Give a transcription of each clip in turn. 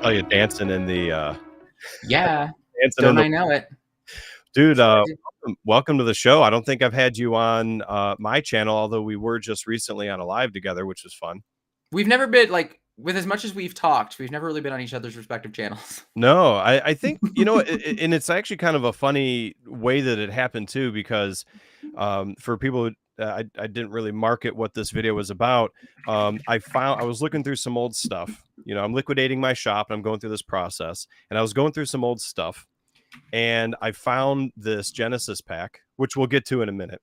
saw you dancing in the Yeah, dancing in don't the I know it? dude. That's what I do. Welcome to the show. I don't think I've had you on my channel, although we were just recently on a live together, which was fun. We've never been like with as much as we've talked, we've never really been on each other's respective channels. No, I think and it's actually kind of a funny way that it happened too, because for people who, I didn't really market what this video was about. I was looking through some old stuff. I'm liquidating my shop and I'm going through this process, and I was going through some old stuff, and I found this Genesis pack, which we'll get to in a minute.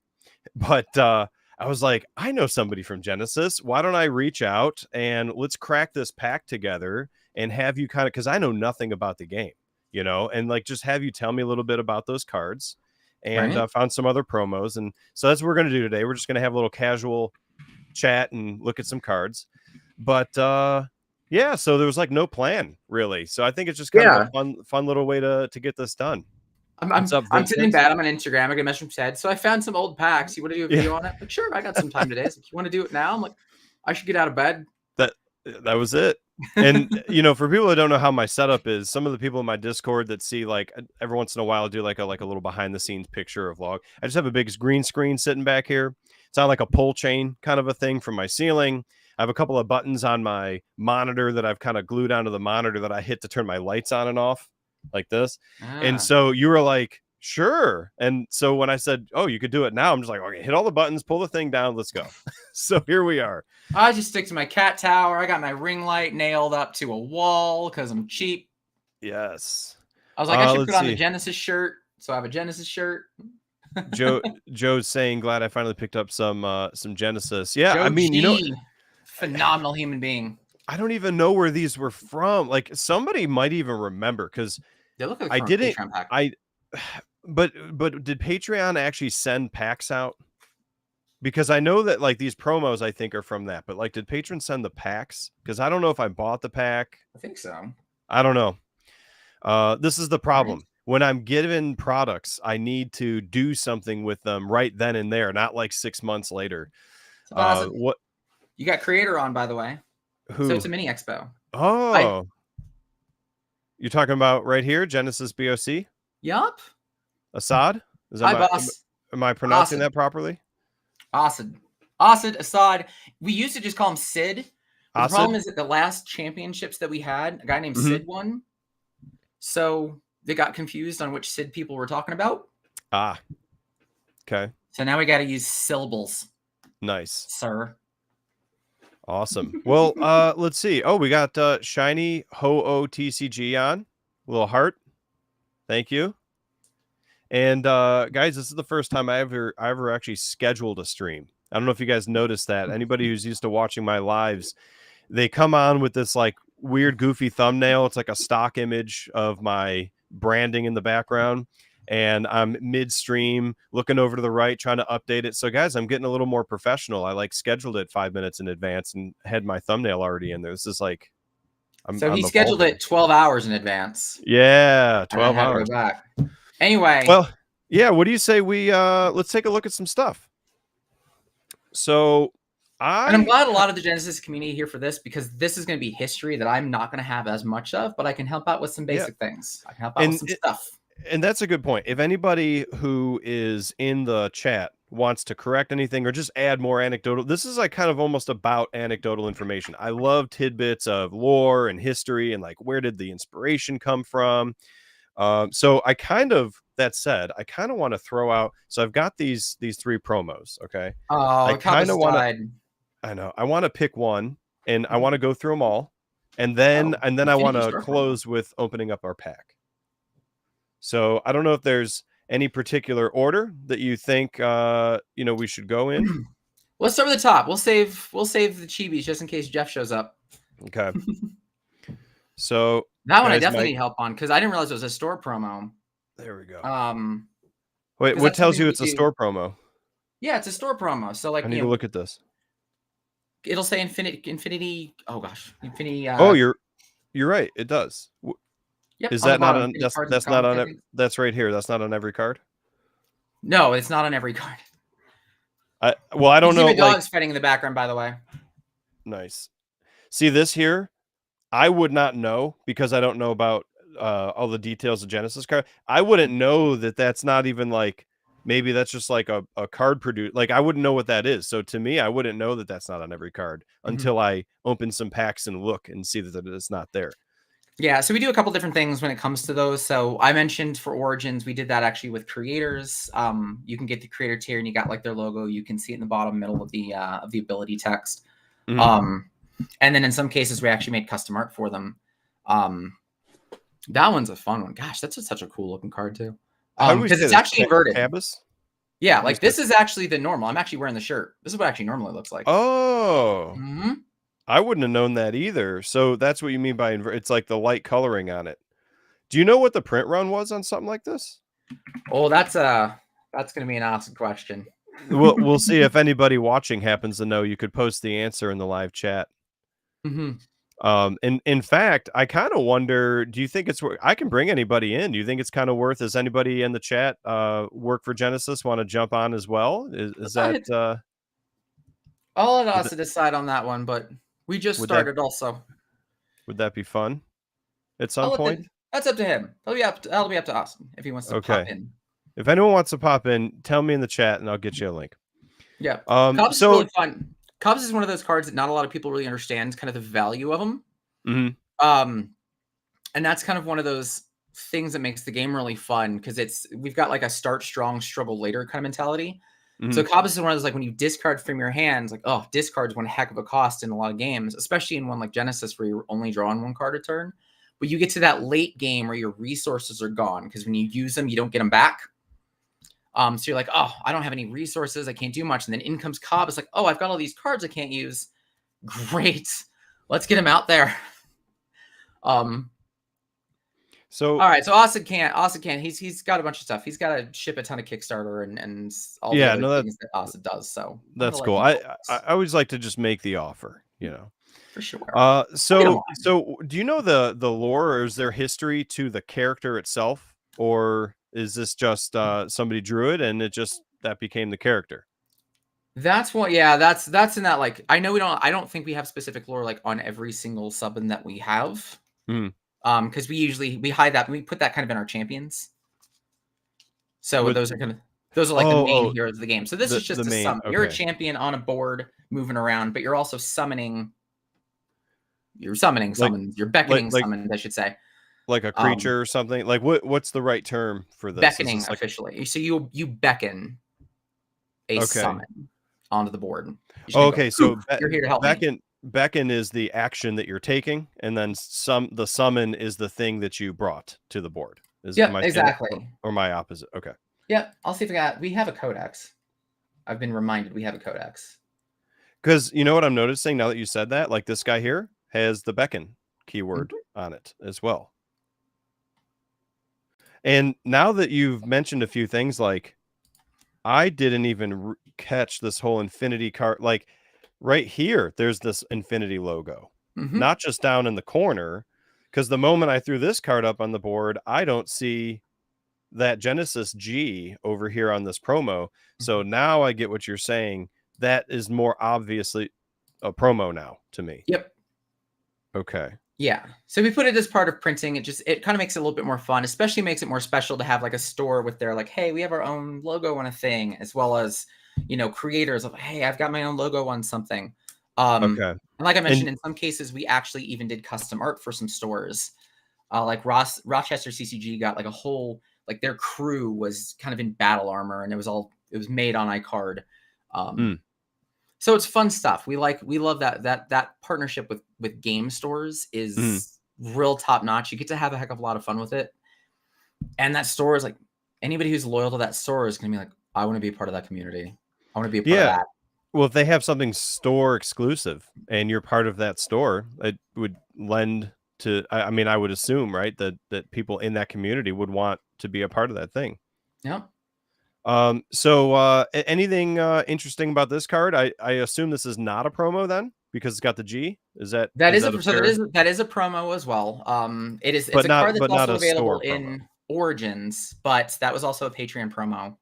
But I was like, I know somebody from Genesis. Why don't I reach out and let's crack this pack together and have you kind of, because I know nothing about the game, and like just have you tell me a little bit about those cards. And Right? found some other promos. And so that's what we're going to do today. We're just going to have a little casual chat and look at some cards. But yeah, so there was like no plan really. So I think it's just kind of a fun little way to get this done. What's up, I'm sitting in Vincent? bed. I'm on Instagram. I get a message from Ted. So I found some old packs. You want to do a video on it? Like, sure, I got some time today. So you want to do it now? I'm like, I should get out of bed. That was it. And for people that don't know how my setup is, some of the people in my Discord that see, like, every once in a while I'll do like a little behind the scenes picture or vlog. I just have a big green screen sitting back here. It's on like a pull chain kind of a thing from my ceiling. I have a couple of buttons on my monitor that I've kind of glued onto the monitor that I hit to turn my lights on and off like this. And so you were like, sure. And so when I said, oh, you could do it now, I'm just like, okay, hit all the buttons, pull the thing down, let's go. So here we are. I just stick to my cat tower. I got my ring light nailed up to a wall because I'm cheap. Yes. I was like, I should put on the Genesis shirt. So I have a Genesis shirt. Joe's saying, glad I finally picked up some Genesis. Yeah, Joe I mean, G, phenomenal human being. I don't even know where these were from. Like, somebody might even remember, because they look like I didn't. Patreon pack. But did Patreon actually send packs out? Because I know that like these promos I think are from that, but like, did Patreon send the packs? Because I don't know if I bought the pack. I think so. I don't know. This is the problem. Right. When I'm given products, I need to do something with them right then and there, not like 6 months later. What you got Creator on, by the way? Who? So it's a mini expo. Oh, you're talking about right here, Genesis BOC? Yup. Assad? Boss. Am I pronouncing that properly? Assad, Assad. We used to just call him Sid. The problem is that the last championships that we had, a guy named Sid won. So they got confused on which Sid people were talking about. Ah. Okay. So now we got to use syllables. Nice. Sir. Awesome. Well, let's see. Oh, we got Shiny Ho-Oh TCG on. A little heart. Thank you. And guys, this is the first time I ever actually scheduled a stream. I don't know if you guys noticed that. Anybody who's used to watching my lives, they come on with this like weird goofy thumbnail. It's like a stock image of my branding in the background, and I'm midstream looking over to the right trying to update it. So guys, I'm getting a little more professional. I like scheduled it 5 minutes in advance and had my thumbnail already in there. This is like I'm scheduled it 12 hours in advance. Yeah, 12 hours. Back. Anyway, well, yeah, what do you say we let's take a look at some stuff. So I'm glad a lot of the Genesis community here for this, because this is going to be history that I'm not going to have as much of, but I can help out with some basic things. I can help out with some stuff. And that's a good point. If anybody who is in the chat wants to correct anything or just add more anecdotal, this is like kind of almost about anecdotal information. I love tidbits of lore and history and like, where did the inspiration come from? So I kind of, that said, I kind of want to throw out. So I've got these 3 promos. Okay. Oh, I kind of want to. I know. I want to pick one, and I want to go through them all, and then I want to close with opening up our pack. So I don't know if there's any particular order that you think we should go in. Let's start with the top. We'll save the chibis just in case Jeff shows up. Okay. So that one I definitely need help on, because I didn't realize it was a store promo. There we go. Wait, what tells you it's a store promo? Yeah, it's a store promo. So like, I need to look at this. It'll say Infinity. Oh gosh, Infinity. Oh, you're right. It does. Yep, is that not on? That's not on. That's right here. That's not on every card. No, it's not on every card. I don't know. The dog's fighting in the background, by the way. Nice. See this here? I would not know because I don't know about all the details of Genesis card. I wouldn't know that that's not even like, maybe that's just like a card produce. Like I wouldn't know what that is. So to me, I wouldn't know that that's not on every card until I open some packs and look and see that it's not there. Yeah, so we do a couple different things when it comes to those. So I mentioned for Origins, we did that actually with creators. You can get the creator tier and you got like their logo. You can see it in the bottom middle of the ability text. And then in some cases, we actually made custom art for them. That one's a fun one. Gosh, that's such a cool looking card too. Because it's actually inverted. Cabas? Yeah, like this is actually the normal. I'm actually wearing the shirt. This is what actually normally looks like. Oh. I wouldn't have known that either. So that's what you mean by it's like the light coloring on it. Do you know what the print run was on something like this? Oh, that's going to be an awesome question. We'll see if anybody watching happens to know. You could post the answer in the live chat. In fact, I kind of wonder, do you think it's worth, I can bring anybody in. Do you think it's kind of worth, is anybody in the chat work for Genesis want to jump on as well? Is that I'll let us decide on that one, but we just started also. Would that be fun at some point? That's up to him. That'll be up to Austin if he wants to pop in. If anyone wants to pop in, tell me in the chat and I'll get you a link. Yeah. Cubs is really fun. Cubs is one of those cards that not a lot of people really understand kind of the value of them. And that's kind of one of those things that makes the game really fun because we've got like a start strong, struggle later kind of mentality. So Cubs is one of those, like when you discard from your hands, like, oh, discard's one heck of a cost in a lot of games, especially in one like Genesis where you're only drawing one card a turn. But you get to that late game where your resources are gone because when you use them, you don't get them back. So you're like, oh, I don't have any resources. I can't do much. And then in comes Cobb. It's like, oh, I've got all these cards I can't use. Great. Let's get him out there. So all right, so Austin can't. He's got a bunch of stuff. He's got to ship a ton of Kickstarter and all the other things that Austin does. So that's cool. I always like to just make the offer, you know. For sure. So do you know the lore, or is there history to the character itself, or is this just somebody drew it and that became the character? That's what. Yeah, that's in that. Like, I I don't think we have specific lore like on every single summon that we have. Because we hide that, we put that kind of in our champions. So those are like the main heroes of the game. So this is just a summon. Okay. You're a champion on a board moving around, but you're also summoning. You're summoning summons. You're beckoning summons, I should say. Like a creature or something. Like what's the right term for this? Beckoning officially. So you beckon a summon onto the board. Okay, so you're here to help me. Beckon is the action that you're taking, and then the summon is the thing that you brought to the board. Exactly. Or my opposite. Okay. Yep. I'll see if we have a codex. I've been reminded we have a codex. Because you know what I'm noticing now that you said that? Like this guy here has the beckon keyword on it as well. And now that you've mentioned a few things, like I didn't even catch this whole infinity card. Like right here, there's this infinity logo, not just down in the corner. Because the moment I threw this card up on the board, I don't see that Genesis G over here on this promo. So now I get what you're saying. That is more obviously a promo now to me. Yep. Okay. Yeah. So we put it as part of printing. It kind of makes it a little bit more fun, especially makes it more special to have like a store with their like, hey, we have our own logo on a thing, as well as, creators of, hey, I've got my own logo on something. Okay. And like I mentioned, in some cases, we actually even did custom art for some stores. Like Rochester CCG got like a whole, like their crew was kind of in battle armor, and it was made on iCard. So it's fun stuff. We love that partnership with game stores is real top notch. You get to have a heck of a lot of fun with it. And that store is like, anybody who's loyal to that store is going to be like, I want to be a part of that community. I want to be a part of that. Well, if they have something store exclusive and you're part of that store, it would lend to, I mean, I would assume, right, that people in that community would want to be a part of that thing. Yeah. So anything interesting about this card? I assume this is not a promo then, because it's got the G. That is a promo as well. It's a card that's also available in Origins, but that was also a Patreon promo.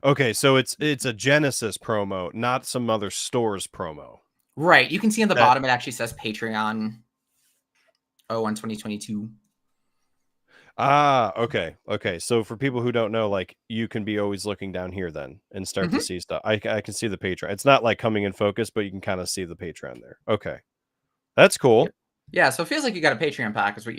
Okay, so it's a Genesis promo, not some other store's promo. Right. You can see on the bottom it actually says Patreon. Oh, on 2022. Ah, okay. So for people who don't know, like you can be always looking down here then and start to see stuff. I can see the Patreon. It's not like coming in focus, but you can kind of see the Patreon there. Okay, that's cool. Yeah, so it feels like you got a Patreon pack is what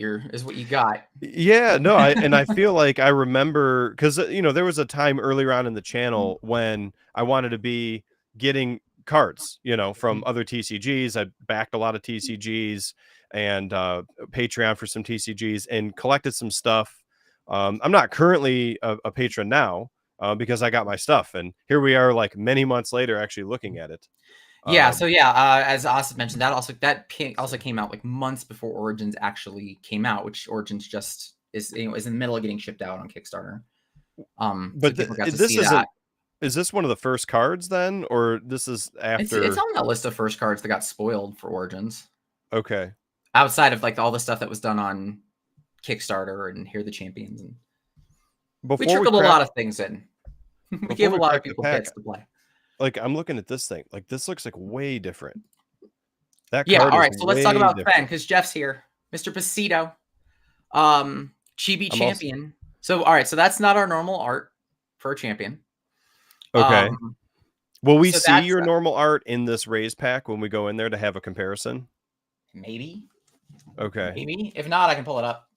you got. Yeah, no, I feel like I remember because there was a time earlier on in the channel when I wanted to be getting cards, from other TCGs. I backed a lot of TCGs and Patreon for some TCGs and collected some stuff. I'm not currently a patron now because I got my stuff, and here we are, like many months later, actually looking at it. Yeah, so yeah, as Austin mentioned, that also came out like months before Origins actually came out, which Origins just is is in the middle of getting shipped out on Kickstarter. So But people got to this see isn't. that. Is this one of the first cards then, or this is It's after? on that list of first cards that got spoiled for Origins. Okay. Outside of like all the stuff that was done on Kickstarter and Here Are the Champions, and we Before we trickled a crack lot of things in. We before gave a we lot of crack the people pack, kits to play. like I'm looking at this thing. Like this looks like way different. That Yeah, card all is right. So let's talk way about Fen different. because Jeff's here. Mr. Pasito, Chibi I'm also champion. So all right, so that's not our normal art for a champion. okay. Um, Will we so see that's your normal art in this Raze pack when we go in there to have a comparison? maybe. Okay. If not, I can pull it up.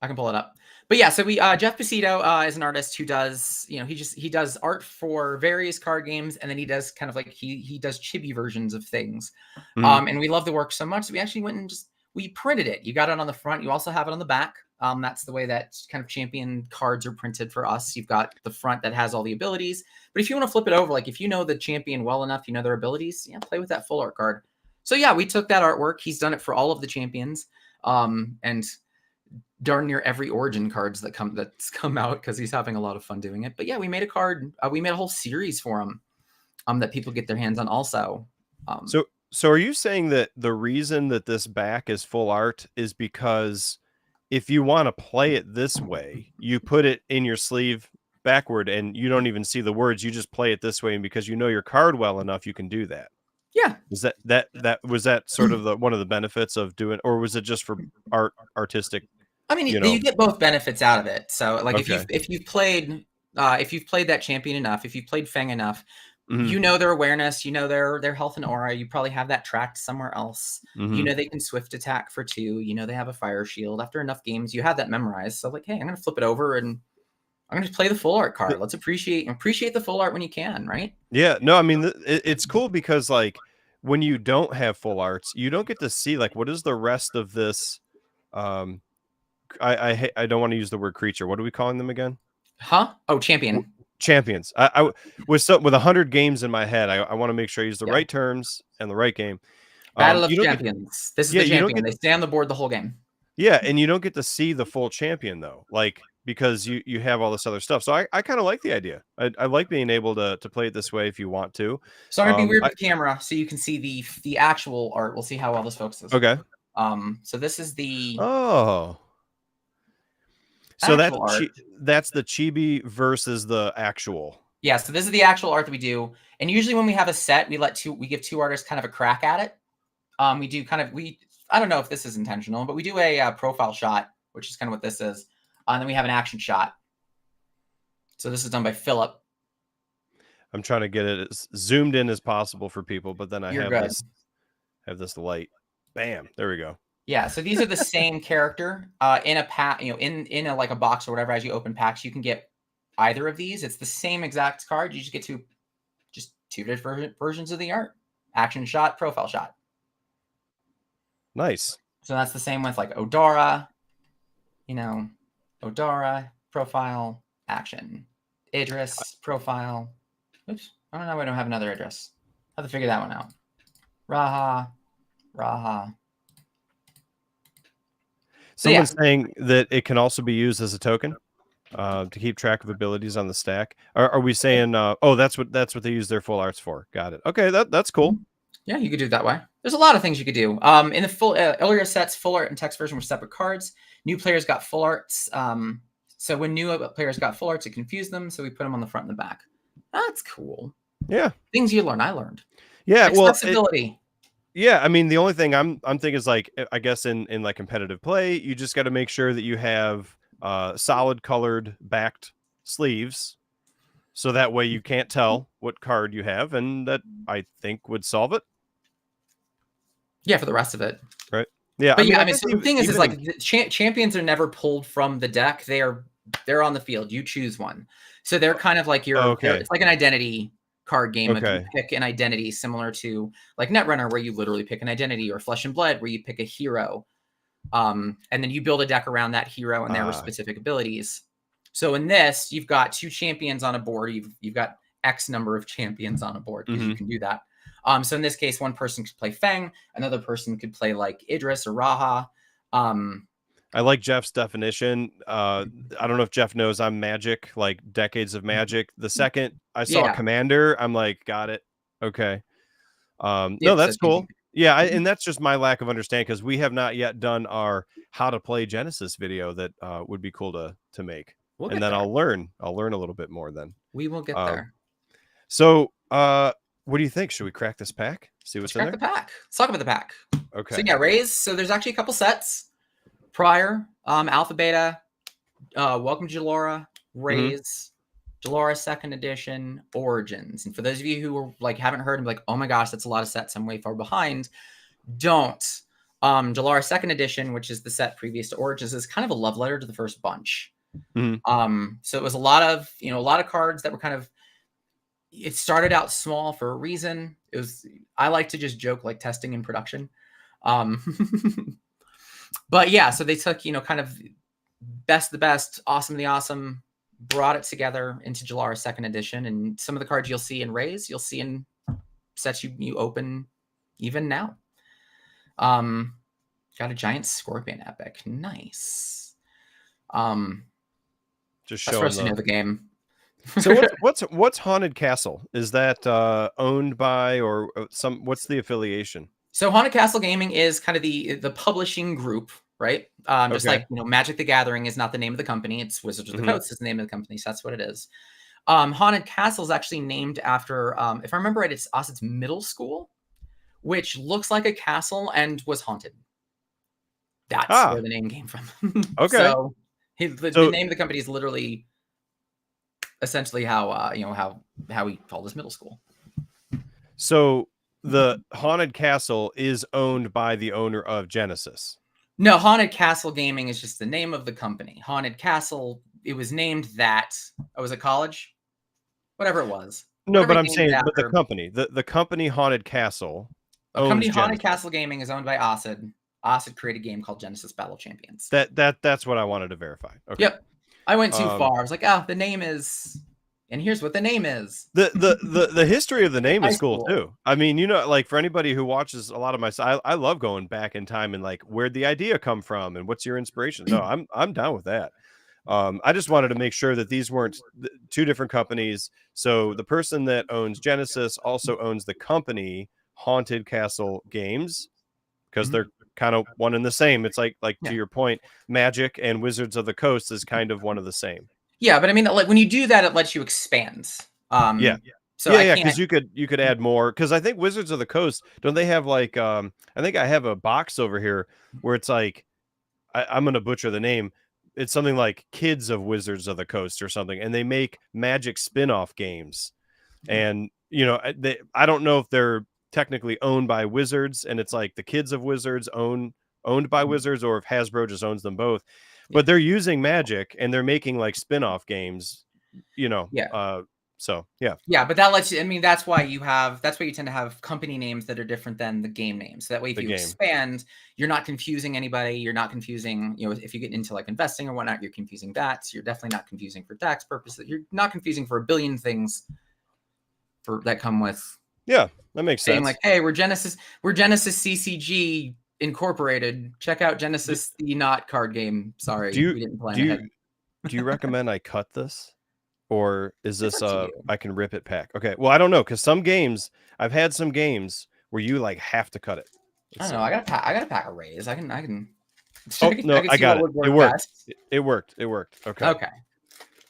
I can pull it up. But yeah, so we Jeff Pasito is an artist who does, he does art for various card games, and then he does kind of like he does chibi versions of things. Mhm. And we love the work so much that we actually went and we printed it. You got it on the front, you also have it on the back. That's the way that kind of champion cards are printed for us. You've got the front that has all the abilities. But if you want to flip it over, like if you know the champion well enough, you know their abilities, play with that full art card. So yeah, we took that artwork. He's done it for all of the champions. And darn near every origin cards that's come out because he's having a lot of fun doing it. But yeah, we made a card. We made a whole series for him that people get their hands on also. So are you saying that the reason that this back is full art is because if you want to play it this way, you put it in your sleeve backward and you don't even see the words, you just play it this way, and because you know your card well enough, you can do that? Yeah. Is that sort of one of the benefits of doing, or was it just for artistic? I mean, you get both benefits out of it. So like Okay. if you've played that champion enough, if you've played Feng enough, Mhm. you know their awareness, you know their health and aura. You probably have that tracked somewhere else. Mhm. You know they can swift attack for 2. You know they have a fire shield. After enough games, you have that memorized. So like, hey, I'm gonna flip it over and I'm gonna just play the full art card. Let's appreciate the full art when you can, right? Yeah, no, I mean it's cool because like when you don't have full arts, you don't get to see like what is the rest of this. Um, I don't want to use the word creature. What are we calling them again? Huh? Oh, champion. Champions. I with 100 games in my head, I want to make sure I use the Yeah. right terms and the right game. Battle of You don't get, Champions. This is yeah, the you don't champion. get, They stay on the board the whole game. yeah, and you don't get to see the full champion though, like because you have all this other stuff. So I kind of like the idea. I like being able to play it this way if you want to. So I'm gonna be weird with the camera so you can see the actual art. We'll see how well this focuses. Okay. So this is the so actual art. that's the chibi versus the actual. Yeah, so this is the actual art that we do. And usually when we have a set, we give 2 artists kind of a crack at it. We do I don't know if this is intentional, but we do a profile shot, which is kind of what this is. And then we have an action shot. So this is done by Philip. I'm trying to get it as zoomed in as possible for people, but then I have this light. Bam, there we go. Yeah, so these are the same character in a pack, in a like a box or whatever. As you open packs, you can get either of these. It's the same exact card. You just get two different versions of the art: action shot, profile shot. Nice. So that's the same with like Odara. Odara profile action, Idris profile. Oops, I don't know. I don't have another Idris. I have to figure that one out. Raha. Someone's saying that it can also be used as a token to keep track of abilities on the stack. Are we saying? Oh, that's what they use their full arts for. Got it. Okay, that's cool. Yeah, you could do it that way. There's a lot of things you could do. In the full earlier sets, full art and text version were separate cards. New players got full arts. So when new players got full arts, it confused them. So we put them on the front and the back. That's cool. Yeah, things you learn. I learned. Yeah, It's well, flexibility. yeah, I mean, the only thing I'm thinking is like, I guess in like competitive play, you just got to make sure that you have solid colored backed sleeves, so that way you can't tell what card you have, and that I think would solve it, Yeah, for the rest of it. right? Yeah, I But mean, yeah, I I mean, think so the thing is even in, like champions are never pulled from the deck. They're on the field. You choose one. So they're kind of like okay, it's like an identity card game. Like you okay, pick an identity similar to like Netrunner, where you literally pick an identity, or Flesh and Blood, where you pick a hero. And then you build a deck around that hero and their specific abilities. So in this, you've got 2 champions on a board. You've got X number of champions on a board because you can do that. So in this case, one person could play Feng, another person could play like Idris or Raha. I like Jeff's definition. I don't know if Jeff knows I'm Magic, like decades of Magic. The second I saw Yeah. Commander, I'm like, got it. Okay. No, Yep. So that's cool. Yeah, and Mhm. that's just my lack of understanding because we have not yet done our how to play Genesis video that would be cool to make, We'll and get then there. I'll learn a little bit more then. We will get Um, there. so what do you think? Should we crack this pack? See Let's what's in crack the there? pack. Let's talk about the pack. So Okay. yeah, Raze. So there's actually a couple sets prior. Alpha Beta, Welcome to Jalora, Mm-hmm. Raze, Jalora Second Edition, Origins. And for those of you who are like haven't heard and be like, oh my gosh, that's a lot of sets. I'm way far behind. Don't. Jalora Second Edition, which is the set previous to Origins, is kind of a love letter to the first bunch. Mm-hmm. So it was a lot of cards that were kind of. It started out small for a reason. I like to just joke like testing in production. But yeah, so they took, kind of best the best, awesome the awesome, brought it together into Jalara Second Edition, and some of the cards you'll see in Raze, you'll see in sets you open even now. Got a giant scorpion epic, nice. Just That's for us showing to know the game. So what's Haunted Castle? Is that owned by or what's the affiliation? So Haunted Castle Gaming is kind of the publishing group, right? Just Okay. like Magic the Gathering is not the name of the company; it's Wizards of the Mm-hmm. Coast is the name of the company. So that's what it is. Haunted Castle is actually named after, if I remember right, it's Osset's middle school, which looks like a castle and was haunted. That's where the name came from. Okay. So the name of the company is literally, essentially how how he called his middle school. So the Haunted Castle is owned by the owner of Genesis. No, Haunted Castle Gaming is just the name of the company. Haunted Castle, it was named that. Oh, was it college? Whatever it was. No, Whatever but I'm he named it saying, but the after. company, the company Haunted Castle A owns company, Haunted Genesis. Castle Gaming, is owned by Osset. Osset created a game called Genesis Battle Champions. That's what I wanted to verify. Okay. Yep. I went too far. I was like, the name is, and here's what the name is. The history of the name is cool school. too. I mean, like for anybody who watches a lot of my, I love going back in time and like where'd the idea come from and what's your inspiration. No, I'm down with that. I just wanted to make sure that these weren't two different companies. So the person that owns Genesis also owns the company Haunted Castle Games, because they're kind of one and the same. It's like to your point, Magic and Wizards of the Coast is kind of one of the same. Yeah, but I mean, like when you do that, it lets you expand. Yeah. So yeah, because you could add more. Because I think Wizards of the Coast, don't they have like I think I have a box over here where it's like I'm gonna butcher the name. It's something like Kids of Wizards of the Coast or something, and they make Magic spin-off games. And I don't know if they're technically owned by Wizards, and it's like the Kids of Wizards owned by Wizards, or if Hasbro just owns them both. But they're using Magic and they're making like spin-off games. So yeah, but that lets you. I mean, that's why you tend to have company names that are different than the game names. So that way, if you expand, you're not confusing anybody. You're not confusing. If you get into like investing or whatnot, you're confusing that. So you're definitely not confusing for tax purposes. You're not confusing for a billion things that come with. Yeah, that makes sense. Like, hey, we're Genesis CCG Incorporated. Check out Genesis, the not card game. Sorry, we didn't plan ahead. Do you recommend I cut this? Or is this I can rip it pack? Okay. Well, I don't know, because I've had some games where you like have to cut it. I don't know. I got to pack a Raze. I can. Oh no, I got it. It worked. It worked. Okay. Okay.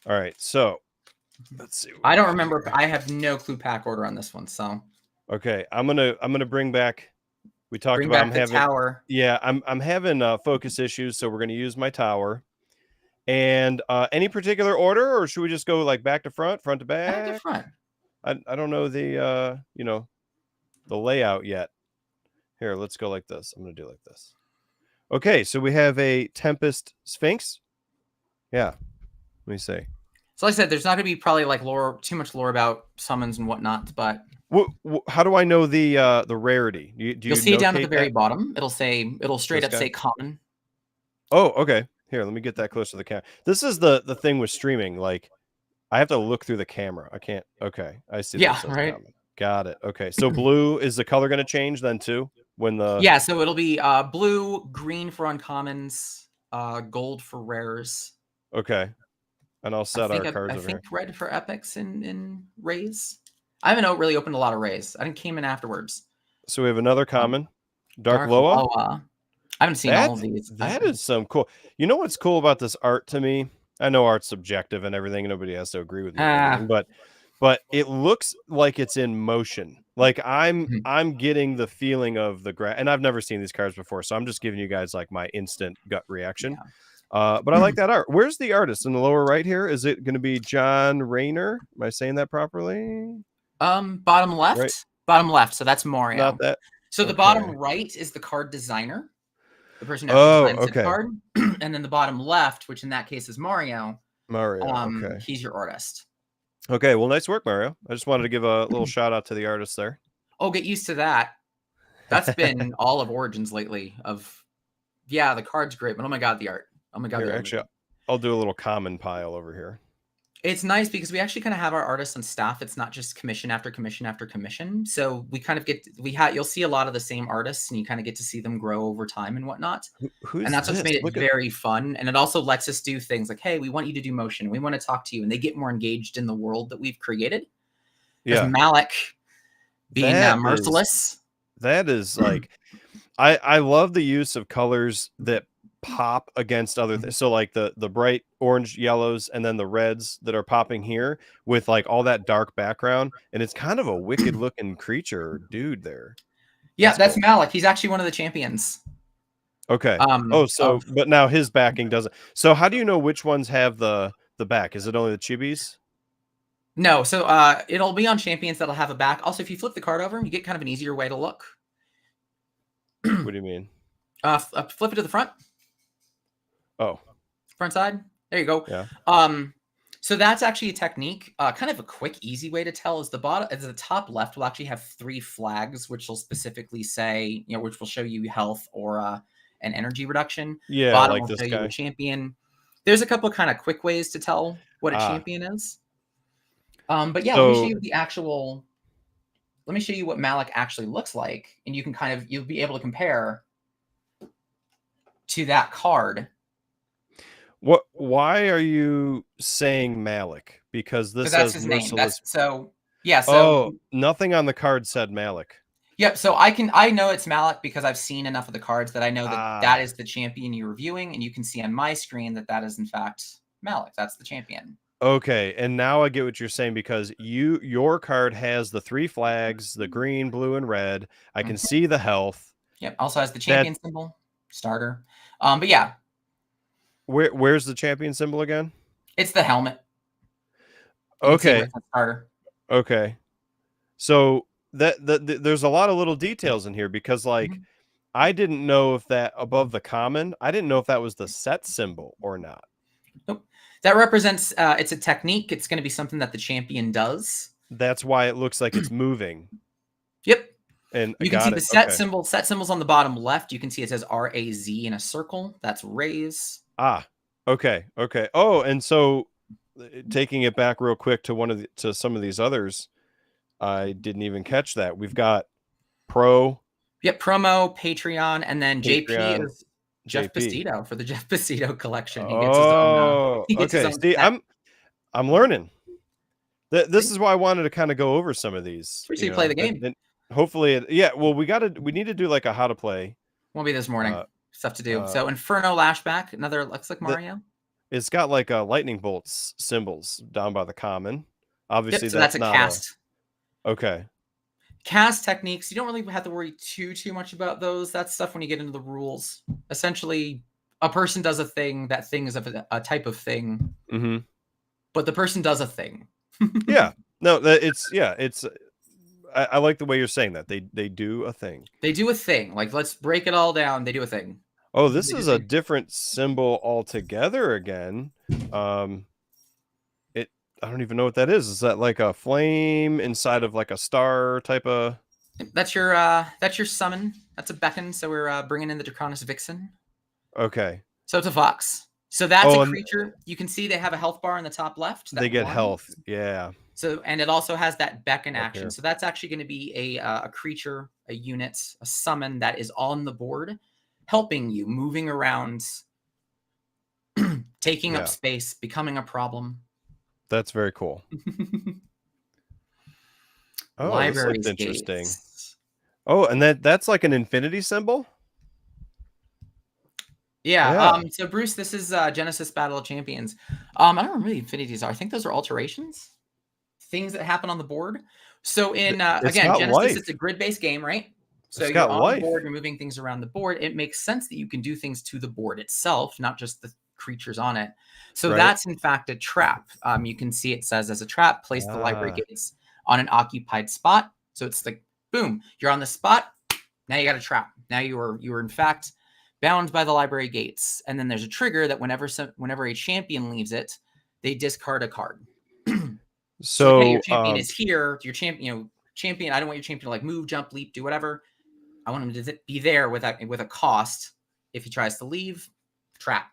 All right. So let's see. I don't remember. I have no clue pack order on this one. So Okay, I'm gonna bring back. We talked Bring about back the tower. Yeah, I'm having focus issues, so we're gonna use my tower. And any particular order, or should we just go like back to front, front to Back to back? front. I don't know the the layout yet. Here, let's go like this. I'm gonna do like this. Okay, so we have a Tempest Sphinx. Yeah, let me see. So like I said, there's not going to be probably like too much lore about summons and whatnot, but How do I know the rarity? Do you'll you see it down at the notate very that? bottom. It'll straight This up guy? say common. Oh, okay. Here, let me get that close to the camera. This is the thing with streaming. Like, I have to look through the camera. I can't. Okay, I see that it Yeah, says right. common. Got it. Okay, so blue is the color going to change then too when the Yeah, so it'll be blue, green for uncommons, gold for rares. okay, and I'll set our cards I over think here. red for epics in Raze. I haven't really opened a lot of Raze. I came in afterwards. So we have another common, Dark Dark Loa. Loa. I haven't seen all of these. That is some cool. You know what's cool about this art to me? I know art's subjective and everything. Nobody has to agree with me and everything, but it looks like it's in motion. Like I'm getting the feeling of the and I've never seen these cards before, so I'm just giving you guys like my instant gut reaction. Yeah. But I like that art. Where's the artist in the lower right here? Is it going to be John Rayner? Am I saying that properly? Bottom left. Right. Bottom left. So that's Mario. Not that. So the bottom right is the card designer, the person who actually designs the card, and then the bottom left, which in that case is Mario. Okay. He's your artist. Okay, well, nice work, Mario. I just wanted to give a little shout out to the artist there. Oh, get used to that. That's been all of Origins lately. Yeah, the card's great, but oh my god, the art. Oh my god, here, actually, I'll do a little common pile over here. It's nice because we actually kind of have our artists on staff. It's not just commission after commission after commission. So we kind of you'll see a lot of the same artists, and you kind of get to see them grow over time and whatnot. And that's what's made it very fun. And it also lets us do things like, hey, we want you to do motion. We want to talk to you. And they get more engaged in the world that we've created. Yeah. Malik being merciless. That is like, I love the use of colors that pop against other things. So like the bright orange yellows and then the reds that are popping here with like all that dark background, and it's kind of a wicked looking creature dude there. Yeah, that's cool. Malik. He's actually one of the champions. Okay. But now his backing doesn't. So how do you know which ones have the back? Is it only the chibis? No, so it'll be on champions that'll have a back. Also, if you flip the card over, you get kind of an easier way to look. What do you mean? Flip it to the front. Oh, front side. There you go. Yeah. So that's actually a technique. Kind of a quick, easy way to tell is the top left will actually have 3 flags, which will specifically say, which will show you health or an energy reduction. Yeah, bottom like will this show guy. you a champion. There's a couple of kind of quick ways to tell what a champion is. But yeah, let me show you the actual. Let me show you what Malik actually looks like, and you can you'll be able to compare to that card. Why are you saying Malik? Because this that's says his merciless. name. So nothing on the card said Malik. Yep. So I know it's Malik because I've seen enough of the cards that I know that is the champion you're reviewing, and you can see on my screen that is in fact Malik. That's the champion. Okay, and now I get what you're saying because your card has the 3 flags, the green, blue, and red. I can see the health. Yep. Also has the champion symbol, starter. But yeah. Where's the champion symbol again? It's the helmet. Okay. Starter. Okay. So there's a lot of little details in here because like I didn't know if that above the common, I didn't know if that was the set symbol or not. Nope. That represents it's a technique. It's going to be something that the champion does. That's why it looks like it's moving. Yep. And you can see the set symbol. Set symbol's on the bottom left. You can see it says RAZ in a circle. That's Raze. Okay. Oh, and so taking it back real quick to some of these others, I didn't even catch that. We've got Pro. Yep, promo, Patreon, and then JP is Jeff Bastido for the Jeff Bastido collection. He gets his own. Okay. See, I'm learning. This is why I wanted to kind of go over some of these. You play the game. And hopefully, well, we need to do like a how to play. Won't be this morning. Stuff to do. So Inferno Lashback, another looks like Mario. It's got like lightning bolts symbols down by the common. Obviously, so that's a cast. Okay. Cast techniques, you don't really have to worry too much about those. That's stuff when you get into the rules. Essentially, a person does a thing. That thing is a type of thing. But the person does a thing. Yeah. No, it's I like the way you're saying that. They do a thing. They do a thing. Like, let's break it all down. They do a thing. Oh, this is a different symbol altogether again. I don't even know what that is. Is that like a flame inside of like a star type of? That's your summon. That's a beckon. So we're bringing in the Draconis Vixen. Okay. So it's a fox. So that's a creature. You can see they have a health bar in the top left. They get health. Yeah. So, and it also has that beckon action. Here. So that's actually going to be a creature, a unit, a summon that is on the board, helping you, moving around, taking up space, becoming a problem. That's very cool. Oh, this looks interesting. Oh, and that's like an infinity symbol? Yeah. So Bruce, this is Genesis Battle of Champions. I don't remember what the infinities are. I think those are alterations, things that happen on the board. So in again, Genesis, it's a grid-based game, right? So you're on the board, you're moving things around the board. It makes sense that you can do things to the board itself, not just the creatures on it. So that's in fact a trap. You can see it says as a trap, place the library gates on an occupied spot. So it's like, boom, you're on the spot. Now you got a trap. Now you are in fact bound by the library gates. And then there's a trigger that whenever a champion leaves it, they discard a card. So your champion is here. Your champion, I don't want your champion to like move, jump, leap, do whatever. I want him to be there with a cost. If he tries to leave, trap.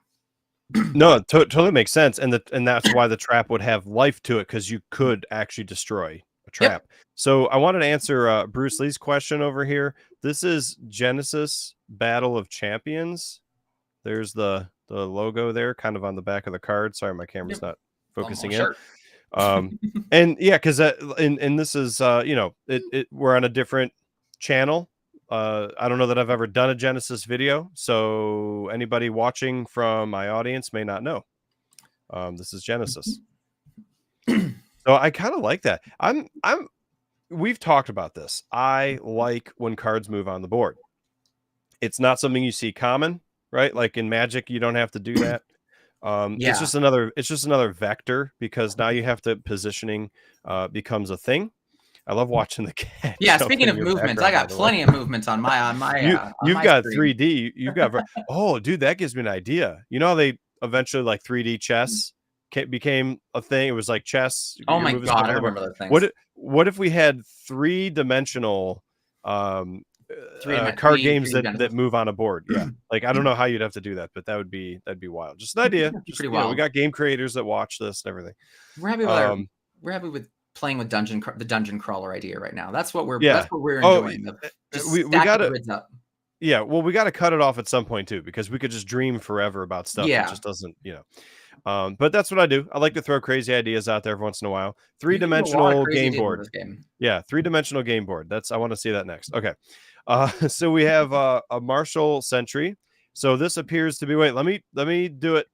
No, it totally makes sense, and that's why the trap would have life to it, because you could actually destroy a trap. Yep. So I wanted to answer Bruce Lee's question over here. This is Genesis Battle of Champions. There's the logo there, kind of on the back of the card. Sorry, my camera's not focusing in. And yeah, because and this is we're on a different channel. I don't know that I've ever done a Genesis video, so anybody watching from my audience may not know. This is Genesis. So I kind of like that. We've talked about this. I like when cards move on the board. It's not something you see common, right? Like in Magic, you don't have to do that. It's just another vector, because now you have to positioning becomes a thing. I love watching the cat. Yeah, speaking of movements, I got plenty of movements on my you've got screen. 3D. You've got oh, dude, that gives me an idea. You know how they eventually like 3D chess became a thing? It was like chess. Oh my god, I remember those things. What if we had three-dimensional card games that move on a board? Yeah, like I don't know how you'd have to do that, but that'd be wild. Just an idea. Just, pretty wild. We got game creators that watch this and everything. We're happy with playing with the dungeon crawler idea right now. That's what we're enjoying. We got to yeah, well, we got to cut it off at some point too, because we could just dream forever about stuff that just doesn't, but that's what I do. I like to throw crazy ideas out there every once in a while. 3-dimensional game board. Yeah, 3-dimensional game board. I want to see that next. Okay. So we have a Martial Sentry. So this appears to be, wait, let me do it.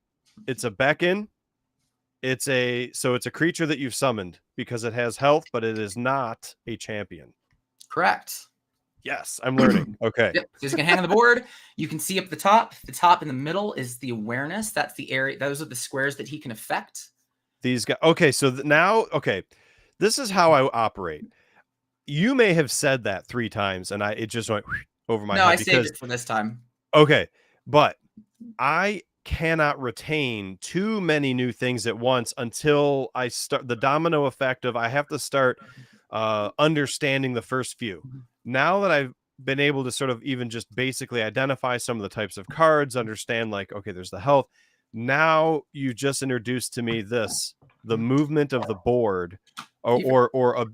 It's a beckon. It's a creature that you've summoned because it has health, but it is not a champion. Correct. Yes, I'm learning. Okay. Yep. So you can hang on the board. You can see up the top. The top in the middle is the awareness. That's the area. Those are the squares that he can affect. These guys. Okay, so now, this is how I operate. You may have said that 3 times, and it just went over my head. No, I saved it for this time. Okay, but I cannot retain too many new things at once until I start the domino effect of I have to start understanding the first few. Now that I've been able to sort of even just basically identify some of the types of cards, understand like, okay, there's the health. Now you just introduced to me the movement of the board or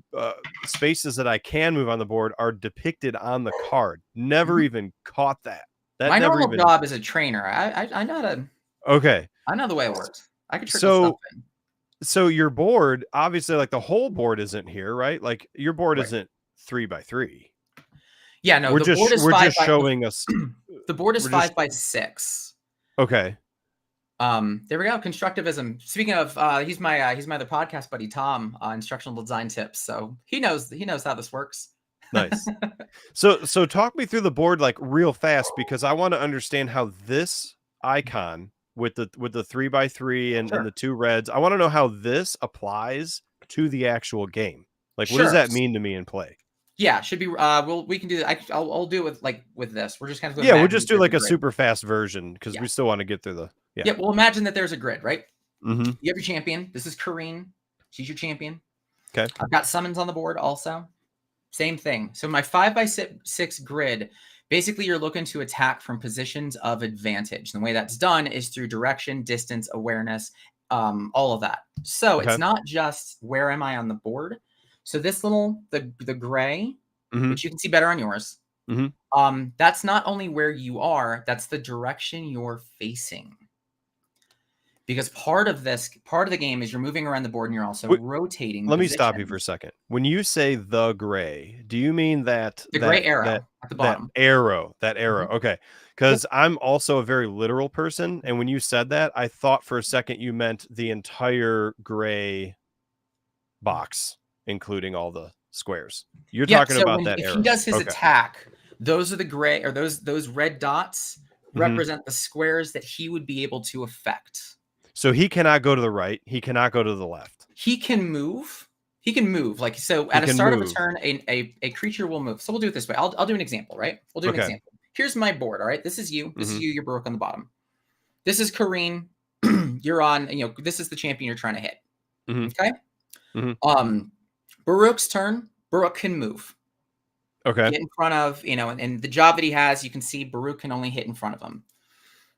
spaces that I can move on the board are depicted on the card. Never even caught that. My normal job as a trainer, I know how to. Okay. I know the way it works. I can trick stuff in. So your board, obviously, like the whole board isn't here, right? Like your board isn't 3x3. Yeah, no, we're just showing us. The board is 5x6. Okay. There we go. Constructivism. Speaking of, he's my other podcast buddy, Tom, instructional design tips. So he knows how this works. Nice. So talk me through the board like real fast, because I want to understand how this icon with the 3x3 and the Sure. two reds, I want to know how this applies to the actual game. Like, what does Sure. that mean to me in play? Yeah, should be. We can do that. I'll do it with this. We're just kind of Yeah, we'll imagine just that do there's a like a grid. super fast version because Yeah. we still want to get through the Yeah. Well, imagine that there's a grid, right? Mm-hmm. You have your champion. This is Kareen. She's your champion. Okay. I've got summons on the board also. Same thing. So my 5x6 grid, basically you're looking to attack from positions of advantage. The way that's done is through direction, distance, awareness, all of that. So Okay. it's not just where am I on the board. So this little, the gray, Mm-hmm. which you can see better on yours, that's not only where you are, that's the direction you're facing. Because part of the game is you're moving around the board and you're also rotating. Let me stop you for a second. When you say the gray, do you mean that the gray arrow at the bottom? That arrow. Mm-hmm. Okay. Because I'm also a very literal person. And when you said that, I thought for a second you meant the entire gray box, including all the squares. You're talking so about that if arrow. he does his attack, those are the gray, or those red dots represent the squares that he would be able to affect. So he cannot go to the right. He cannot go to the left. He can move. He can move. Like, so at the start of a turn, a creature will move. So we'll do it this way. I'll do an example, right? We'll do an example. Here's my board, all right? This is you. This is you. You're Baruch on the bottom. This is Kareen. You're on, this is the champion you're trying to hit. Okay? Baruch's turn. Baruch can move. Okay. Get in front of, and the job that he has, you can see Baruch can only hit in front of him.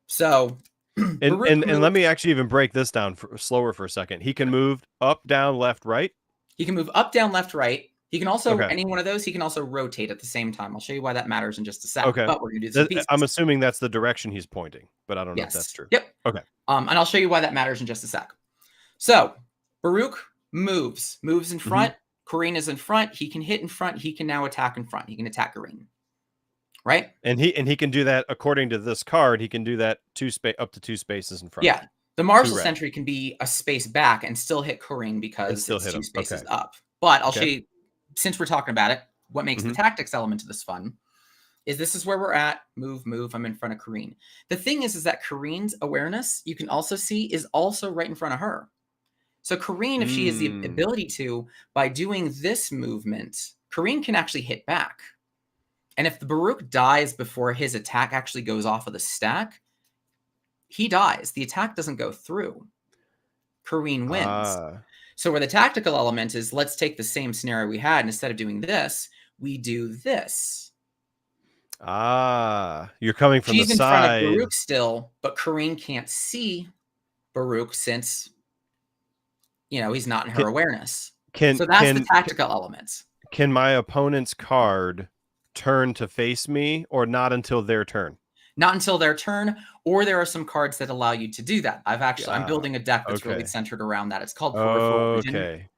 So and let me actually even break this down slower for a second. He can move up, down, left, right. He can move up, down, left, right. He can also, any one of those, he can also rotate at the same time. I'll show you why that matters in just a sec. Okay. But we're going to do this in pieces. I'm assuming that's the direction he's pointing, but I don't know if that's true. Yep. Okay. And I'll show you why that matters in just a sec. So Baruch moves in front. Kareen is in front. He can hit in front. He can now attack in front. He can attack Kareen. Right? And he can do that according to this card. He can do that up to 2 spaces in front. Yeah. The Marshal Sentry can be a space back and still hit Kareen because it's 2 spaces up. But I'll show you, since we're talking about it, what makes the tactics element of this fun is this is where we're at. Move. I'm in front of Kareen. The thing is that Kareen's awareness, you can also see, is also right in front of her. So Kareen, if she has the ability to, by doing this movement, Kareen can actually hit back. And if the Baruch dies before his attack actually goes off of the stack, he dies. The attack doesn't go through. Kareen wins. So where the tactical element is, let's take the same scenario we had, and instead of doing this, we do this. You're coming from the side. She's in front of Baruch still, but Kareen can't see Baruch since, he's not in her awareness. So that's the tactical element. Can my opponent's card turn to face me, or not until their turn? Not until their turn, or there are some cards that allow you to do that. I'm building a deck that's really centered around that. It's called Peripheral Vision.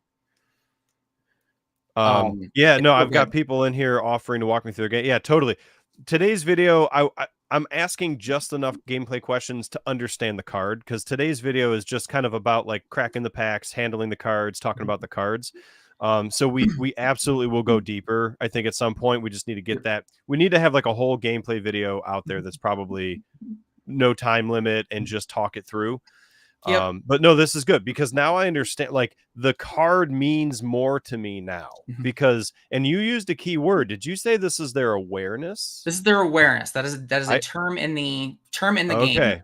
I've got people in here offering to walk me through a game. Yeah, totally. Today's video, I'm asking just enough gameplay questions to understand the card, because today's video is just kind of about like cracking the packs, handling the cards, talking about the cards. So we absolutely will go deeper. I think at some point we just need to get that. We need to have like a whole gameplay video out there that's probably no time limit and just talk it through. But no, this is good because now I understand, like, the card means more to me now because, and you used a key word. Did you say this is their awareness? This is their awareness. That is a term in the game.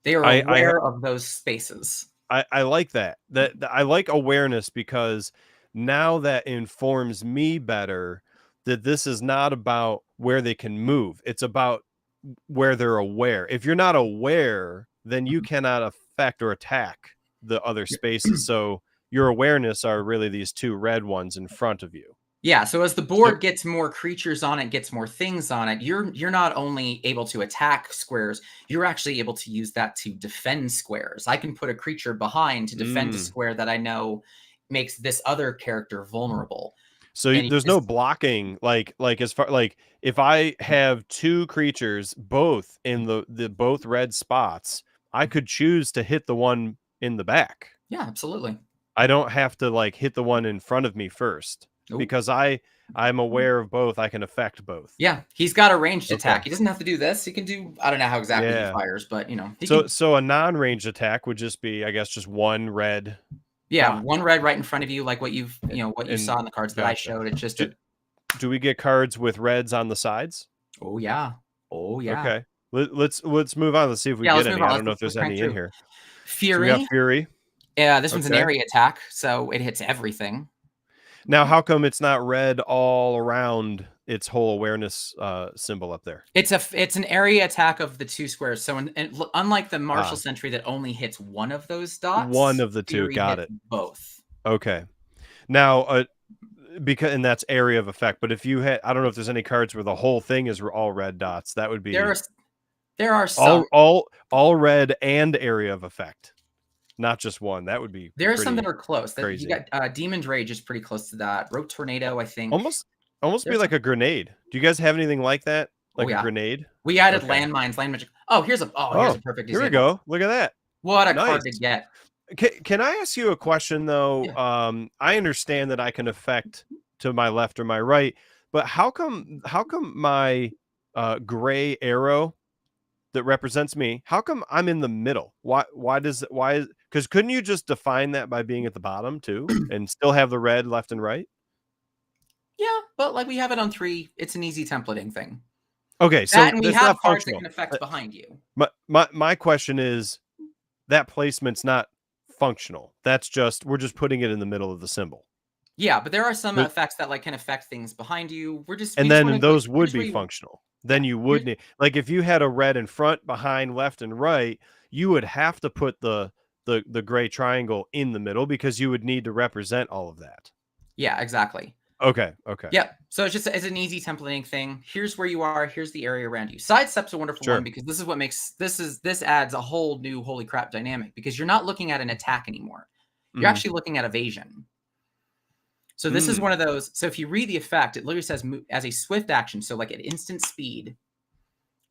They are aware of those spaces. I like that. I like awareness because now that informs me better that this is not about where they can move. It's about where they're aware. If you're not aware, then you cannot affect or attack the other spaces. So your awareness are really these 2 red ones in front of you. Yeah. So as the board gets more creatures on it, gets more things on it, you're not only able to attack squares, you're actually able to use that to defend squares. I can put a creature behind to defend a square that I know makes this other character vulnerable. So there's no blocking, like as far, like if I have 2 creatures both in the both red spots, I could choose to hit the one in the back. Yeah, absolutely. I don't have to like hit the one in front of me first because I I'm aware of both. I can affect both. Yeah, he's got a ranged Okay. attack. He doesn't have to do this. He can do, I don't know how exactly he fires, but you know, he can. So a non-ranged attack would just be, I guess, just one red. Yeah, dot. one red right in front of you, like what you've, what you saw in the cards that I Gotcha. showed. It's just Do we get cards with reds on the sides? oh yeah, oh yeah. Okay. Let's move on. Let's see if we Yeah, get let's move any. on. I don't know if Let's there's crank any in through. here. So we got Fury. Fury. Yeah, this one's an Okay. area attack, so it hits everything. Now, how come it's not red all around its whole awareness symbol up there? It's an area attack of the 2 squares. So unlike the Martial Sentry that only hits one of those dots, one of the two. Fury Got hits it. both. Okay. Now, because and that's area of effect. But if you had, I don't know if there's any cards where the whole thing is all red dots. That would be there are some all red and area of effect, not just one. That would be there are some that are close. Crazy. You got Demon's Rage is pretty close to that. Rogue Tornado, I think. Almost be like a grenade. Do you guys have anything like that? Like a grenade? We added landmines, land magic. Oh, here's a perfect example. Here we go. Look at that. What a card to get. Can I ask you a question though? Yeah. I understand that I can affect to my left or my right, but how come my gray arrow that represents me, how come I'm in the middle? Why because couldn't you just define that by being at the bottom too and still have the red left and right? Yeah, but like we have it on 3, it's an easy templating thing. Okay, so and we have cards that can affect behind you. My question is that placement's not functional. That's just we're just putting it in the middle of the symbol. Yeah, but there are some effects that like can affect things behind you. Then those would be functional. Then you would need, like if you had a red in front, behind, left, and right, you would have to put the gray triangle in the middle because you would need to represent all of that. Yeah, exactly. Okay. Yeah. So it's an easy templating thing. Here's where you are. Here's the area around you. Sidestep's a wonderful one because this is what makes this adds a whole new holy crap dynamic because you're not looking at an attack anymore. You're actually looking at evasion. So this is one of those. So if you read the effect, it literally says as a swift action. So like at instant speed,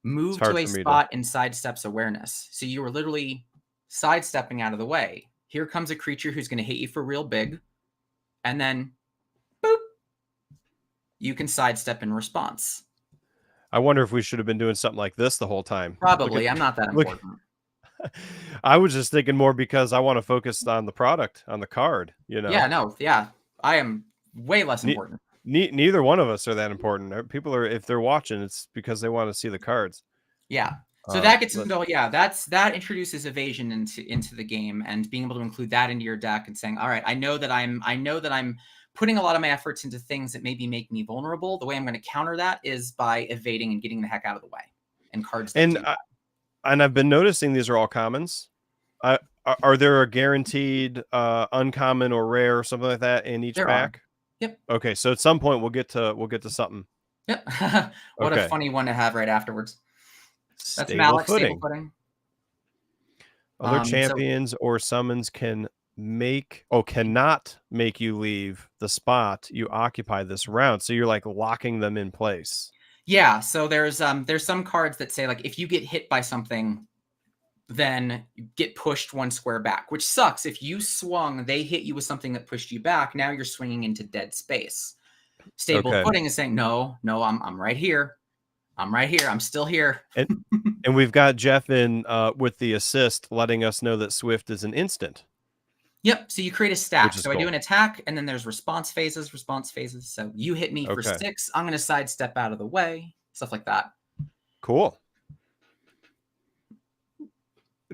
move to a spot in sidestep's awareness. So you were literally sidestepping out of the way. Here comes a creature who's going to hit you for real big. And then boop, you can sidestep in response. I wonder if we should have been doing something like this the whole time. Probably. I'm not that important. I was just thinking more because I want to focus on the product, on the card, you know? Yeah, no. Yeah. I am way less important. Neither one of us are that important. People are, if they're watching, it's because they want to see the cards. Yeah. So that gets into, that introduces evasion into the game and being able to include that into your deck and saying, all right, I know that I'm putting a lot of my efforts into things that maybe make me vulnerable. The way I'm going to counter that is by evading and getting the heck out of the way. And cards. And I've been noticing these are all commons. Are there a guaranteed uncommon or rare or something like that in each pack? Yep. Okay, so at some point we'll get to something. Yep. What a funny one to have right afterwards. That's Stable footing. Other champions or summons cannot make you leave the spot you occupy this round. So you're like locking them in place. Yeah. So there's some cards that say like if you get hit by something, then you get pushed 1 square back, which sucks. If you swung, they hit you with something that pushed you back. Now you're swinging into dead space. Stable footing is saying, no, I'm right here. I'm right here. I'm still here. And we've got Jeff in with the assist, letting us know that Swift is an instant. Yep. So you create a stack. So cool. I do an attack, and then there's response phases. So you hit me for 6. I'm going to sidestep out of the way. Stuff like that. Cool.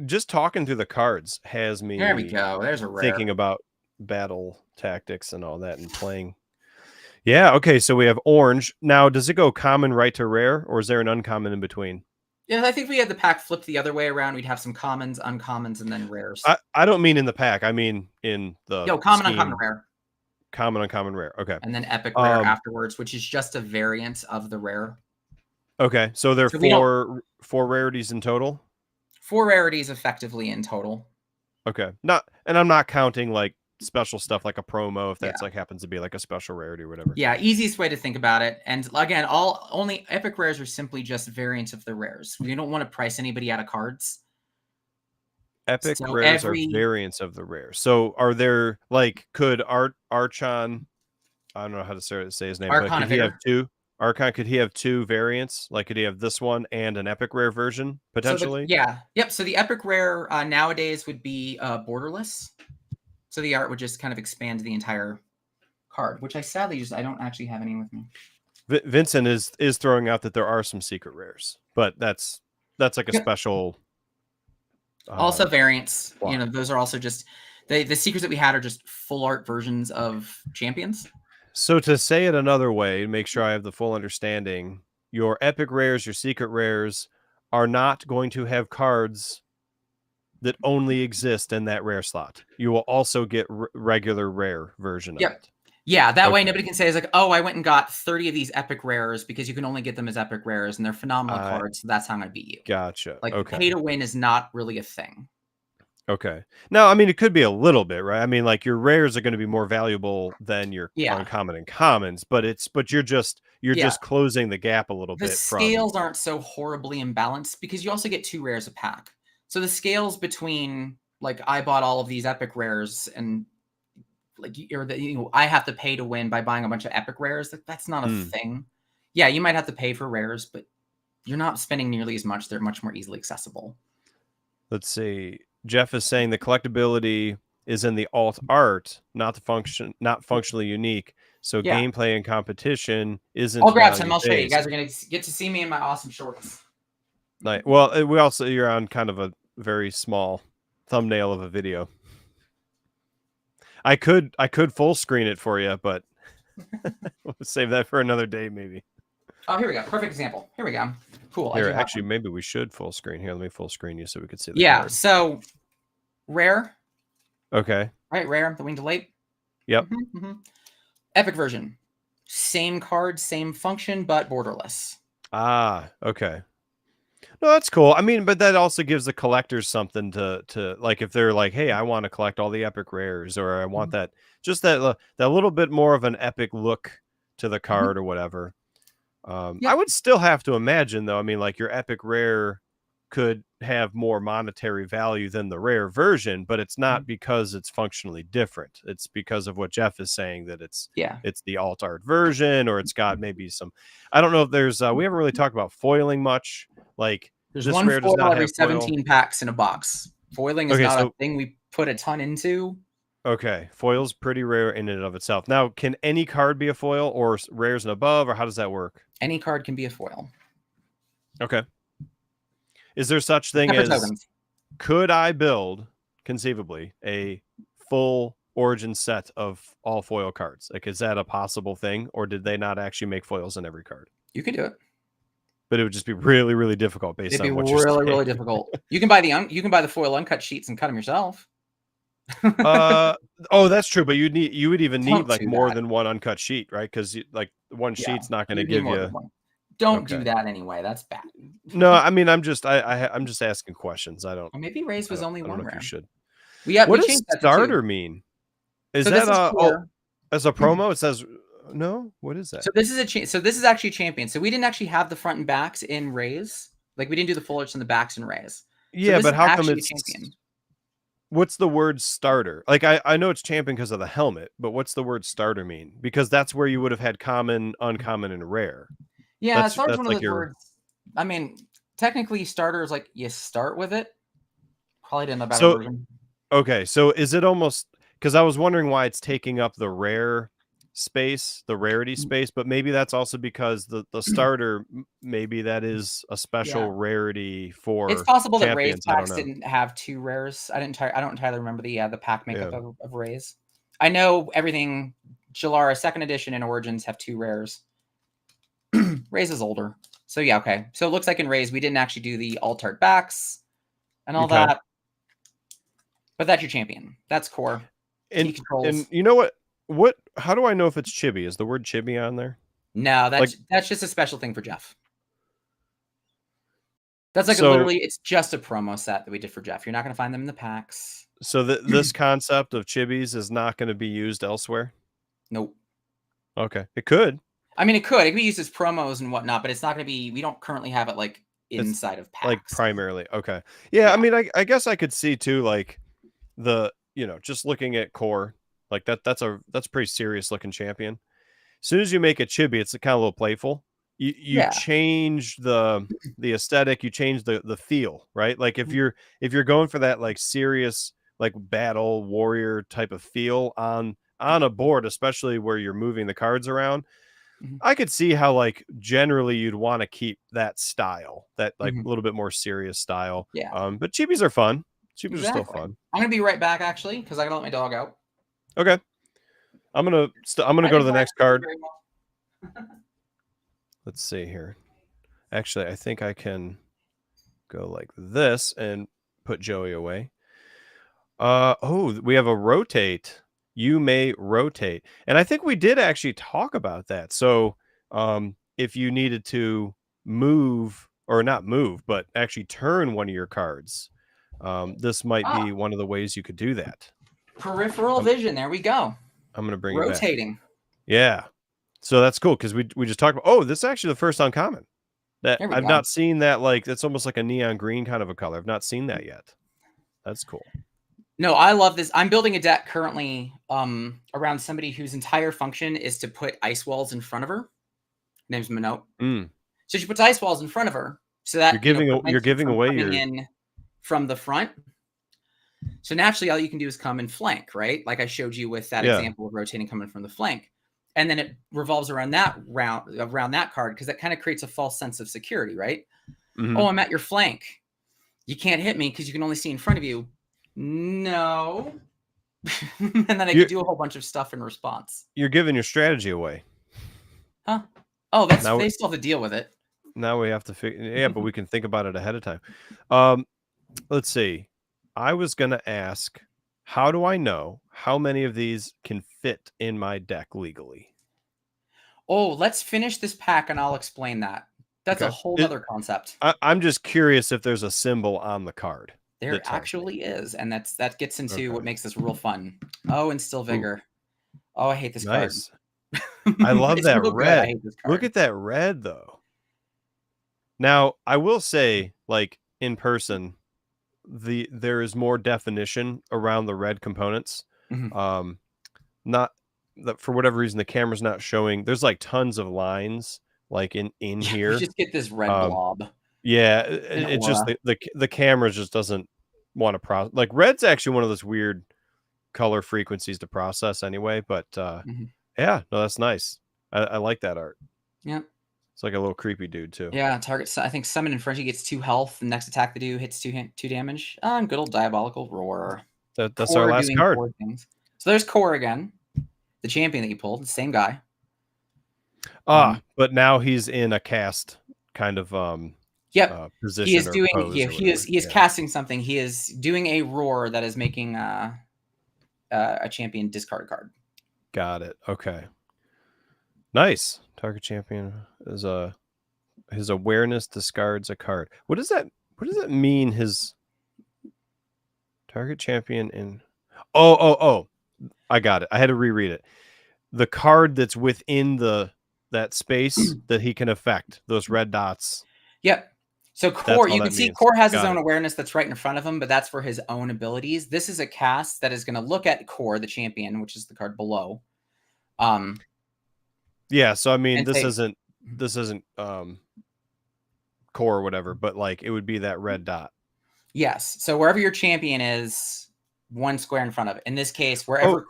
Just talking through the cards has me. There we go. There's a rare. Thinking about battle tactics and all that and playing. Yeah. Okay. So we have orange. Now, does it go common right to rare, or is there an uncommon in between? Yeah, I think we had the pack flipped the other way around. We'd have some commons, uncommons, and then rares. I don't mean in the pack. I mean in the common, uncommon, rare. Common, uncommon, rare. Okay. And then epic rare afterwards, which is just a variant of the rare. Okay. So there are four rarities in total? 4 rarities effectively in total. Okay. And I'm not counting like special stuff like a promo if that's like happens to be like a special rarity or whatever. Yeah, easiest way to think about it. And again, only epic rares are simply just variants of the rares. We don't want to price anybody out of cards. Epic rares are variants of the rares. So are there like could Archon I don't know how to say his name, but Archon could of he have Vigor. two? Archon, could he have two variants? Like, could he have this one and an epic rare version potentially? Yep. So the epic rare nowadays would be borderless. So the art would just kind of expand the entire card, which I sadly I don't actually have any with me. Vincent is throwing out that there are some secret rares, but that's like a special. Also variants, block. you know, those are also just the secrets that we had are just full art versions of champions. So to say it another way, make sure I have the full understanding, your epic rares, your secret rares are not going to have cards that only exist in that rare slot. You will also get regular rare version of it. Yeah, that way nobody can say, it's like, oh, I went and got 30 of these epic rares, because you can only get them as epic rares, and they're phenomenal cards, so that's how I'm going to beat you. Gotcha. Like, pay to win is not really a thing. Okay. Now, I mean, it could be a little bit, right? I mean, like, your rares are going to be more valuable than your uncommon and commons, but you're just closing the gap a little bit. The scales aren't so horribly imbalanced, because you also get 2 rares a pack. So the scales between, like, I bought all of these epic rares and like, I have to pay to win by buying a bunch of epic rares. That's not a thing. Yeah, you might have to pay for rares, but you're not spending nearly as much. They're much more easily accessible. Let's see. Jeff is saying the collectability is in the alt art, not functionally unique. So gameplay and competition isn't. I'll grab some. I'll show you. You guys are gonna get to see me in my awesome shorts. Like, well, you're on kind of a very small thumbnail of a video. I could full screen it for you, but we'll save that for another day, maybe. Oh, here we go. Perfect example. Here we go. Cool. Here, actually, maybe we should full screen. Here, let me full screen you so we could see the card. So rare. Okay. Right, rare. The winged light. Yep. Epic version. Same card, same function, but borderless. Ah, okay. No, that's cool. I mean, but that also gives the collectors something to like, if they're like, hey, I want to collect all the epic rares, or I want that little bit more of an epic look to the card or whatever. I would still have to imagine, though, I mean, like, your epic rare could have more monetary value than the rare version, but it's not because it's functionally different. It's because of what Jeff is saying, that it's the alt art version, or it's got maybe some, I don't know if there's we haven't really talked about foiling much. Like, there's one foil every 17 packs in a box. Foiling is not a thing we put a ton into. Okay, foil's pretty rare in and of itself. Now, can any card be a foil, or rares and above, or how does that work? Any card can be a foil. Okay. Is there such thing as tokens. Could I build, conceivably, a full Origin set of all foil cards? Like, is that a possible thing, or did they not actually make foils in every card? You could do it, but it would just be really, really difficult based on what you're saying. Really difficult. You can buy the foil uncut sheets and cut them yourself. Oh, that's true. But you would even need like more than one uncut sheet, right? Because like one sheet's not going to give you. Don't do that anyway. That's bad. No, I mean, I'm just asking questions. I don't. Or maybe Raze was only one rare. You should. What does starter mean? Is that as a promo? It says no. What is that? So this is actually champion. So we didn't actually have the front and backs in Raze. Like, we didn't do the full arts in the backs in Raze. Yeah, but how come it's champion? What's the word starter? Like, I know it's champion because of the helmet, but what's the word starter mean? Because that's where you would have had common, uncommon, and rare. Yeah, starter's one of those words. I mean, technically, starter is like you start with it. Probably didn't know about version. Okay, so is it almost, because I was wondering why it's taking up the rare space, the rarity space, but maybe that's also because the starter, maybe that is a special rarity for. It's possible that Raze packs didn't have 2 rares. I don't entirely remember the pack makeup of Raze. I know everything. Jalara 2nd edition and Origins have 2 rares. Raze is older, so yeah, okay. So it looks like in Raze we didn't actually do the alt art backs and all that, but that's your champion. That's core. And you know what? How do I know if it's chibi? Is the word chibi on there? No, that's just a special thing for Jeff. That's like literally, it's just a promo set that we did for Jeff. You're not going to find them in the packs. So this concept of chibis is not going to be used elsewhere? Nope. Okay, it could. I mean, it could be used as promos and whatnot, but it's not going to be. We don't currently have it like inside of packs. Like primarily. Okay. Yeah, I mean, I guess I could see too, like just looking at core, like that's pretty serious looking champion. as soon as you make a chibi, it's kind of a little playful. You Yeah. change the aesthetic, you change the feel, right? Like if you're going for that like serious like battle warrior type of feel on a board, especially where you're moving the cards around, I could see how like generally you'd want to keep that style, that like a little bit more serious style. Yeah. But chibis are fun. Chibis are Exactly. still fun. I'm gonna be right back actually because I gotta let my dog out. Okay. I'm gonna go to the next card. Let's see here. Actually, I think I can go like this and put Joey away. Oh, we have a rotate. You may rotate. And I think we did actually talk about that. So, if you needed to move or not move, but actually turn one of your cards, this might be one of the ways you could do that. Peripheral vision. There we go. I'm going to bring rotating. It back. Yeah. So that's cool because we just talked about, oh, this is actually the first uncommon that I've not seen that, like it's almost like a neon green kind of a color. I've not seen that yet. That's cool. No, I love this. I'm building a deck currently around somebody whose entire function is to put ice walls in front of her. Name's Minot. So she puts ice walls in front of her so that you're giving away your in from the front. So naturally, all you can do is come and flank, right? Like I showed you with that example of rotating coming from the flank. And then it revolves around that card because that kind of creates a false sense of security, right? Oh, I'm at your flank. You can't hit me because you can only see in front of you. No. And then I can do a whole bunch of stuff in response. You're giving your strategy away. Huh? Oh, they still have to deal with it. Now we have to figure. Yeah, but we can think about it ahead of time. Let's see. I was gonna ask, how do I know how many of these can fit in my deck legally? Oh, let's finish this pack and I'll explain that. That's a whole other concept. I'm just curious if there's a symbol on the card. There actually is, and that gets into what makes this real fun. Oh, and still vigor. Ooh. Oh, I hate this card. I love that red. I hate this card. Look at that red, though. Now, I will say, like in person, there is more definition around the red components. Not that for whatever reason the camera's not showing. There's like tons of lines like in here. You just get this red blob. Yeah, it's just the camera just doesn't want to process. Like red's actually one of those weird color frequencies to process anyway. But yeah, no, that's nice. I like that art. Yeah, it's like a little creepy dude too. Yeah, target. I think summon in front. He gets 2 health. The next attack they do hits 2 damage. Good old diabolical roar. That's our last card. So there's Core again, the champion that you pulled, the same guy. But now he's in a cast kind of position. He is doing he is casting something. He is doing a roar that is making a champion discard a card. Got it. Okay. Nice. Target champion is his awareness discards a card. What does that mean? His target champion in oh, I got it. I had to reread it. The card that's within that space that he can affect, those red dots. Yep. So Core, you can see Core has his own awareness that's right in front of him, but that's for his own abilities. This is a cast that is going to look at Core, the champion, which is the card below. Yeah, so I mean, this isn't Core or whatever, but like it would be that red dot. Yes. So wherever your champion is, 1 square in front of it. In this case, wherever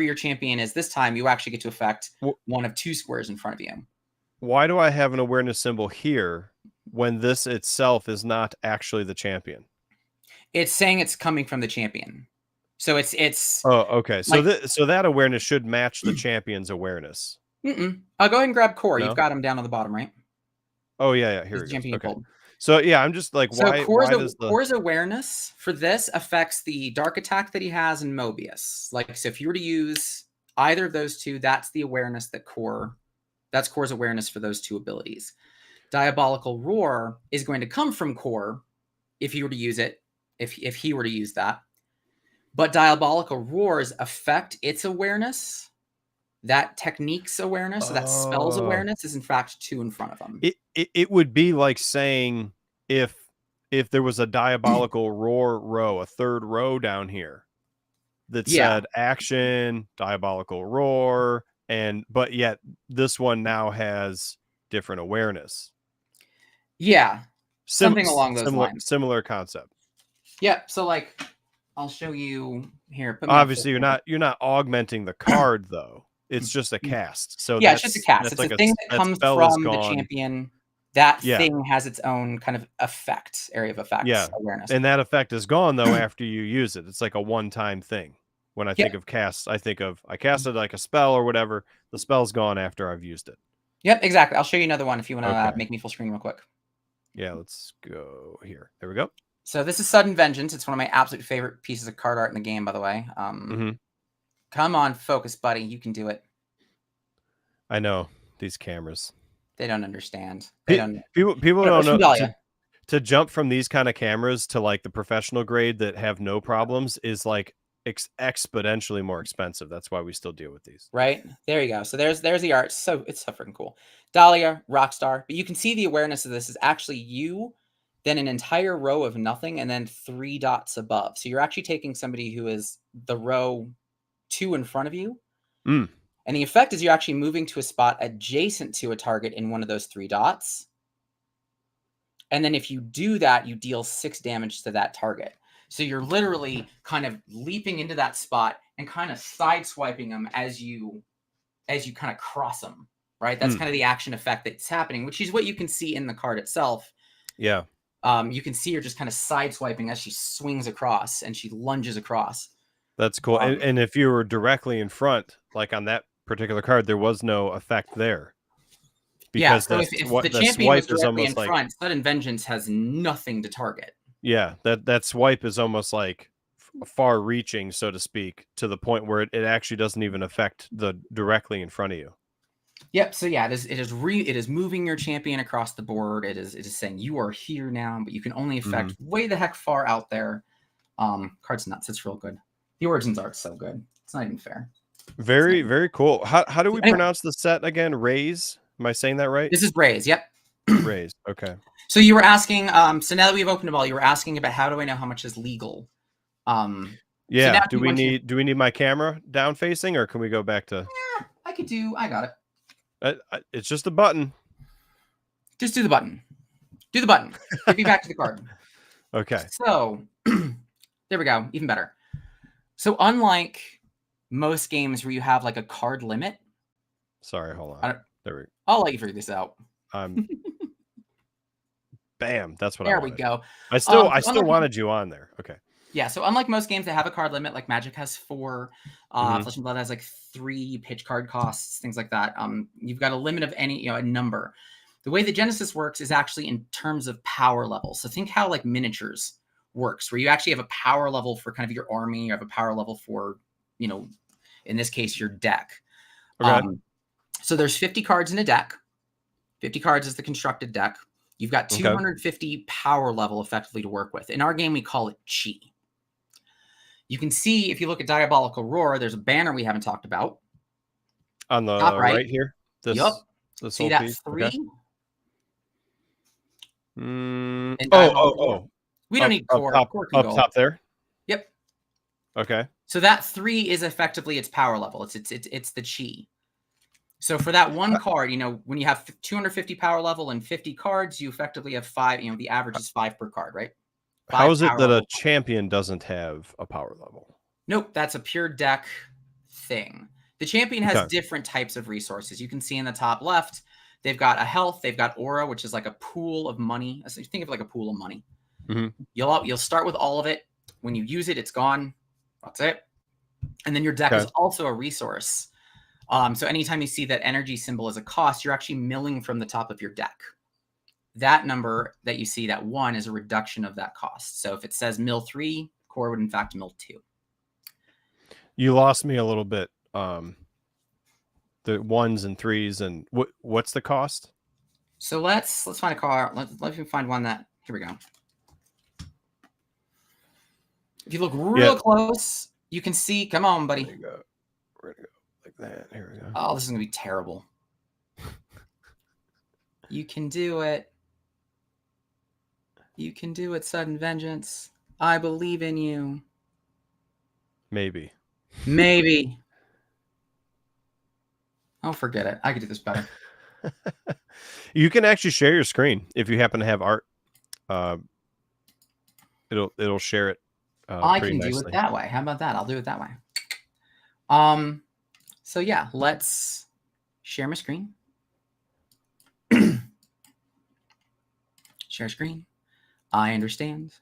your champion is this time, you actually get to affect one of 2 squares in front of you. Why do I have an awareness symbol here when this itself is not actually the champion? It's saying it's coming from the champion. So it's Oh, okay. So so that awareness should match the champion's awareness. I'll go ahead and grab Core. No? You've got him down on the bottom, right? Oh yeah. Here we go. Okay. So yeah, I'm just like, why does Core's awareness for this affects the dark attack that he has in Mobius. Like, so if you were to use either of those 2, that's the awareness that's Core's awareness for those 2 abilities. Diabolical Roar is going to come from Core if you were to use it, if he were to use that. But Diabolical Roars affect its awareness. That technique's awareness, so that spell's awareness is in fact 2 in front of them. It would be like saying if there was a Diabolical Roar row, a 3rd row down here that said action, Diabolical Roar, but yet this one now has different awareness. Yeah, something along those lines. Similar concept. Yeah. So like, I'll show you here. Obviously, you're not augmenting the card though. It's just a cast. So yeah, it's just a cast. It's like a thing that comes from the champion. That thing has its own kind of effect, area of effects, awareness. And that effect is gone though after you use it. It's like a one-time thing. When I think of casts, I casted like a spell or whatever. The spell's gone after I've used it. Yep, exactly. I'll show you another one if you want to make me full screen real quick. Yeah, let's go here. There we go. So this is Sudden Vengeance. It's one of my absolute favorite pieces of card art in the game, by the way. Come on, focus, buddy. You can do it. I know these cameras. They don't understand. They don't. People don't know to jump from these kind of cameras to like the professional grade that have no problems is like exponentially more expensive. That's why we still deal with these. Right there you go. So there's the art. So it's so freaking cool. Dahlia, Rockstar. But you can see the awareness of this is actually you, then an entire row of nothing, and then 3 dots above. So you're actually taking somebody who is the row 2 in front of you. And the effect is you're actually moving to a spot adjacent to a target in one of those 3 dots. And then if you do that, you deal 6 damage to that target. So you're literally kind of leaping into that spot and kind of sideswiping them as you kind of cross them, right? That's kind of the action effect that's happening, which is what you can see in the card itself. Yeah. You can see her just kind of sideswiping as she swings across and she lunges across. That's cool. And if you were directly in front, like on that particular card, there was no effect there. Because so if the champion was directly in front, Sudden Vengeance has nothing to target. Yeah, that swipe is almost like far reaching, so to speak, to the point where it actually doesn't even affect the directly in front of you. Yep. So yeah, it is moving your champion across the board. It is saying you are here now, but you can only affect way the heck far out there. Card's nuts. It's real good. The origins art's so good. It's not even fair. Very, very cool. How do we pronounce the set again? Raze? Am I saying that right? This is Raze. Yep. Raze. Okay. So you were asking. So now that we've opened them all, you were asking about how do I know how much is legal? Yeah. So do we need my camera down facing, or can we go back to? Yeah, I got it. It's just a button. Just do the button. Do the button. Get me back to the card. Okay. So there we go. Even better. So unlike most games where you have like a card limit. Sorry, hold on. There we go. I'll let you figure this out. Bam. That's what there we go. I still wanted you on there. Okay. Yeah. So unlike most games that have a card limit, like Magic has 4, Flesh and Blood has like 3 pitch card costs, things like that. You've got a limit of a number. The way that Genesis works is actually in terms of power level. So think how like miniatures works, where you actually have a power level for kind of your army. You have a power level for, in this case, your deck. Okay. So there's 50 cards in a deck. 50 cards is the constructed deck. You've got 250 power level effectively to work with. In our game, we call it chi. You can see, if you look at Diabolical Roar, there's a banner we haven't talked about. On the top right here? Yep. This see that piece? 3? Okay. We don't need core. Up go top there? Yep. Okay. So that 3 is effectively its power level. It's the chi. So for that one card, when you have 250 power level and 50 cards, you effectively have 5. The average is 5 per card, right? How is it that a champion doesn't have a power level? Nope, that's a pure deck thing. The champion has different types of resources. You can see in the top left, they've got a health, they've got aura, which is like a pool of money. So think of it like a pool of money. You'll start with all of it. When you use it, it's gone. That's it. And then your deck is also a resource. So anytime you see that energy symbol as a cost, you're actually milling from the top of your deck. That number that you see, that 1, is a reduction of that cost. So if it says mill 3, core would in fact mill 2. You lost me a little bit. The 1s and 3s, and what's the cost? So let's find a car. Let me find one that. Here we go. If you look real close, you can see. Come on, buddy. There you go. We're gonna go like that. Here we go. Oh, this is gonna be terrible. You can do it. You can do it, Sudden Vengeance. I believe in you. Maybe. Maybe. Oh, forget it. I could do this better. You can actually share your screen if you happen to have art. It'll share it I pretty can do it nicely. that way. How about that? I'll do it that way. So yeah, let's share my screen. Share screen. I understand.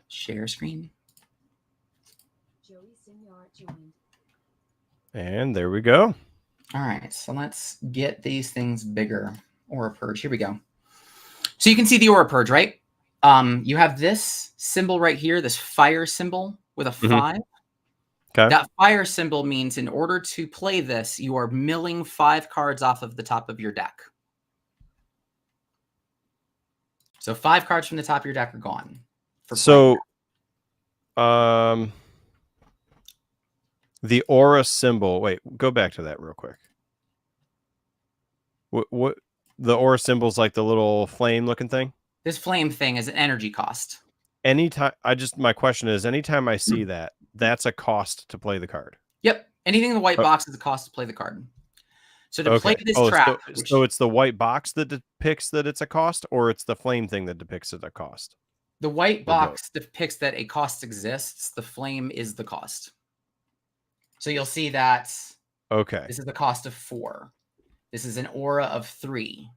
Share screen. And there we go. All right, so let's get these things bigger. Aura Purge. Here we go. So you can see the Aura Purge, right? You have this symbol right here, this fire symbol with a 5. Okay. That fire symbol means in order to play this, you are milling 5 cards off of the top of your deck. So 5 cards from the top of your deck are gone. So, the aura symbol. Wait, go back to that real quick. What the aura symbol is like the little flame looking thing? This flame thing is an energy cost. Anytime my question is, anytime I see that, that's a cost to play the card. Yep. Anything in the white box is a cost to play the card. So to play this trap, so it's the white box that depicts that it's a cost, or it's the flame thing that depicts it a cost? The white box depicts that a cost exists. The flame is the cost. So you'll see that. Okay. This is the cost of 4. This is an aura of 3.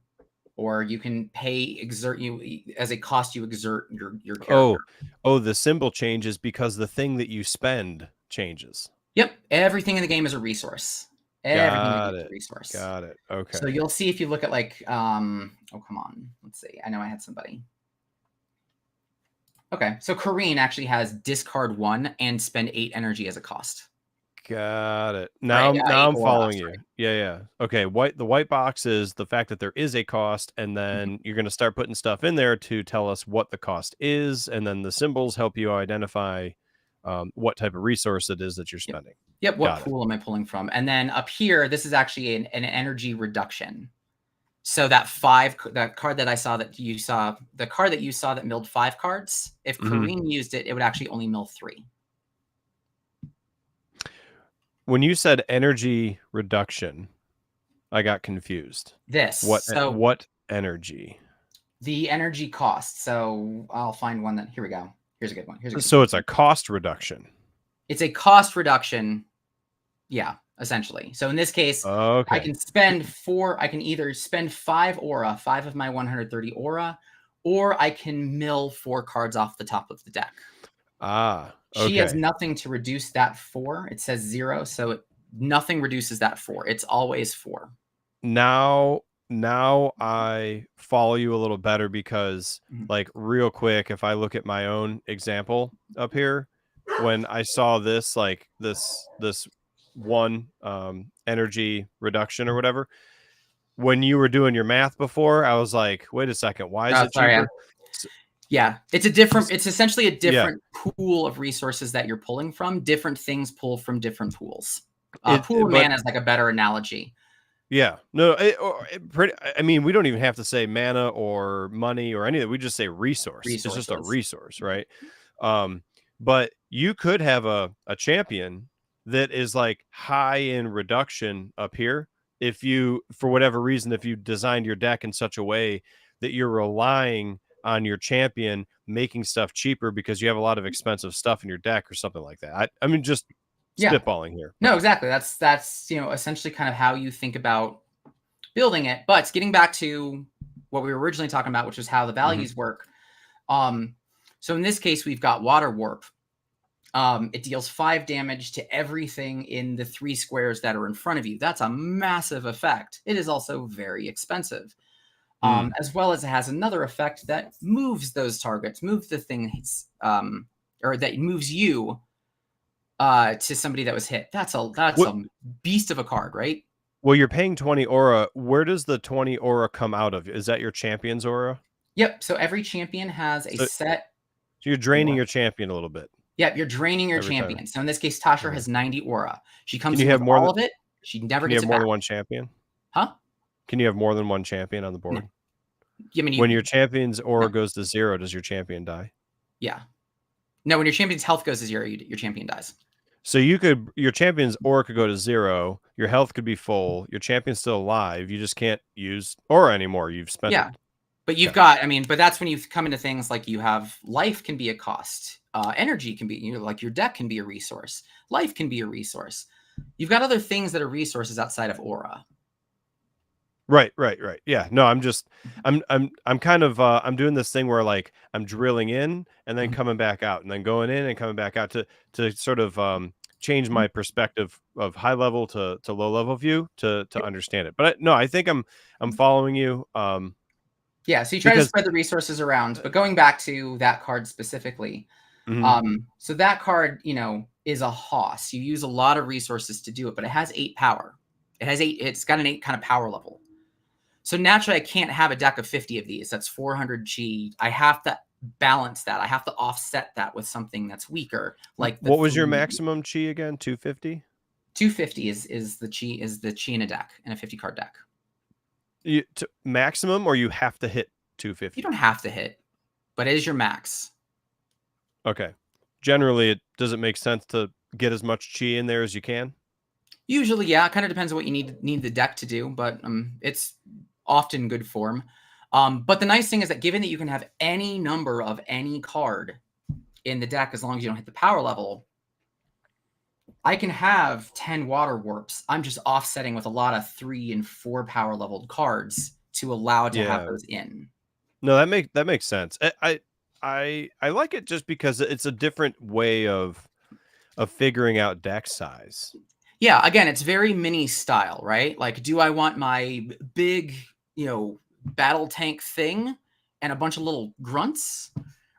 Or you can exert you as a cost you exert your character. Oh, the symbol changes because the thing that you spend changes. Yep. Everything in the game is a resource. Everything is a resource. Got it. Okay. So you'll see if you look at like, oh, come on. Let's see. I know I had somebody. Okay. So Kareen actually has discard 1 and spend 8 energy as a cost. Got it. Now I'm following you. Right? Yeah. Okay. The white box is the fact that there is a cost, and then you're going to start putting stuff in there to tell us what the cost is, and then the symbols help you identify what type of resource it is that you're spending. Yep. What pool am I pulling from? And then up here, this is actually an energy reduction. So that card that I saw that you saw, the card that you saw that milled 5 cards, if Kareen used it, it would actually only mill 3. When you said energy reduction, I got confused. What energy? The energy cost. So I'll find one that. Here we go. Here's a good one. So it's a cost reduction. It's a cost reduction. Yeah, essentially. So in this case, I can spend 4. I can either spend 5 aura, 5 of my 130 aura, or I can mill 4 cards off the top of the deck. She has nothing to reduce that 4. It says 0, so nothing reduces that 4. It's always 4. Now I follow you a little better because, like, real quick, if I look at my own example up here, when I saw this, like this 1 energy reduction or whatever, when you were doing your math before, I was like, wait a second, why is it cheaper? Yeah, it's essentially a different pool of resources that you're pulling from. Different things pull from different pools. Pool of mana is like a better analogy. Yeah, no, I mean, we don't even have to say mana or money or anything. We just say resource. It's just a resource, right? But you could have a champion that is like high in reduction up here. If you, for whatever reason, if you designed your deck in such a way that you're relying on your champion making stuff cheaper because you have a lot of expensive stuff in your deck or something like that. I mean, just spitballing here. No, exactly. That's essentially kind of how you think about building it. But getting back to what we were originally talking about, which is how the values work. So in this case, we've got Water Warp. It deals 5 damage to everything in the 3 squares that are in front of you. That's a massive effect. It is also very expensive. As well as it has another effect that moves those targets, moves the things, or that moves you to somebody that was hit. That's a beast of a card, right? Well, you're paying 20 aura. Where does the 20 aura come out of? Is that your champion's aura? Yep. So every champion has a set. So you're draining your champion a little bit. Yep, you're draining your champion. Time. So in this case, Tasha has 90 aura. She comes in with all of it. She never gets it back. Can you have more than one champion? Huh? Can you have more than one champion on the board? No. I mean, when your champion's aura goes to 0, does your champion die? Yeah. No, when your champion's health goes to 0, your champion dies. So your champion's aura could go to 0, your health could be full, your champion's still alive, you just can't use aura anymore. You've spent it. But you've got, I mean, but that's when you come into things like you have life can be a cost. Energy can be, like your deck can be a resource. Life can be a resource. You've got other things that are resources outside of aura. Right. Yeah. No, I'm kind of I'm doing this thing where like I'm drilling in and then coming back out and then going in and coming back out to sort of change my perspective of high level to low level view to understand it. But no, I think I'm following you. Yeah, so you try to spread the resources around, but going back to that card specifically, so that card, is a hoss. You use a lot of resources to do it, but it has 8 power. It's got an 8 kind of power level. So naturally, I can't have a deck of 50 of these. That's 400 chi. I have to balance that. I have to offset that with something that's weaker. Like what was your maximum chi again? 250? 250 is the chi in a deck, in a 50 card deck. Maximum, or you have to hit 250? You don't have to hit, but it is your max. Okay. Generally, does it make sense to get as much chi in there as you can? Usually, yeah. It kind of depends on what you need the deck to do, but it's often good form. But the nice thing is that given that you can have any number of any card in the deck as long as you don't hit the power level, I can have 10 water warps. I'm just offsetting with a lot of 3 and 4 power leveled cards to allow to have those in. No, that makes sense. I like it just because it's a different way of figuring out deck size. Yeah, again, it's very mini style, right? Like, do I want my big, battle tank thing and a bunch of little grunts,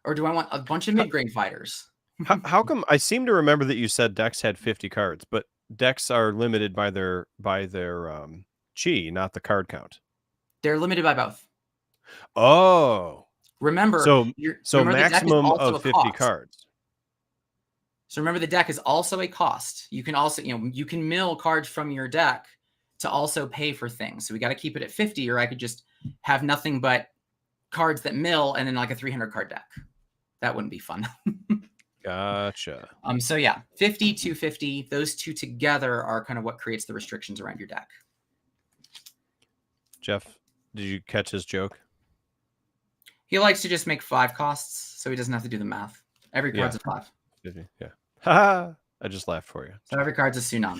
or do I want a bunch of mid-grade fighters? How come I seem to remember that you said decks had 50 cards, but decks are limited by their chi, not the card count. They're limited by both. Oh, remember, so remember maximum of 50 cards. So remember, the deck is also a cost. You can also, you can mill cards from your deck to also pay for things. So we got to keep it at 50, or I could just have nothing but cards that mill and then like a 300 card deck. That wouldn't be fun. Gotcha. So yeah, 50, 250, those two together are kind of what creates the restrictions around your deck. Jeff, did you catch his joke? He likes to just make 5 costs, so he doesn't have to do the math. Every card's a 5. 50, yeah. Ha! I just laughed for you. So every card's a tsunami.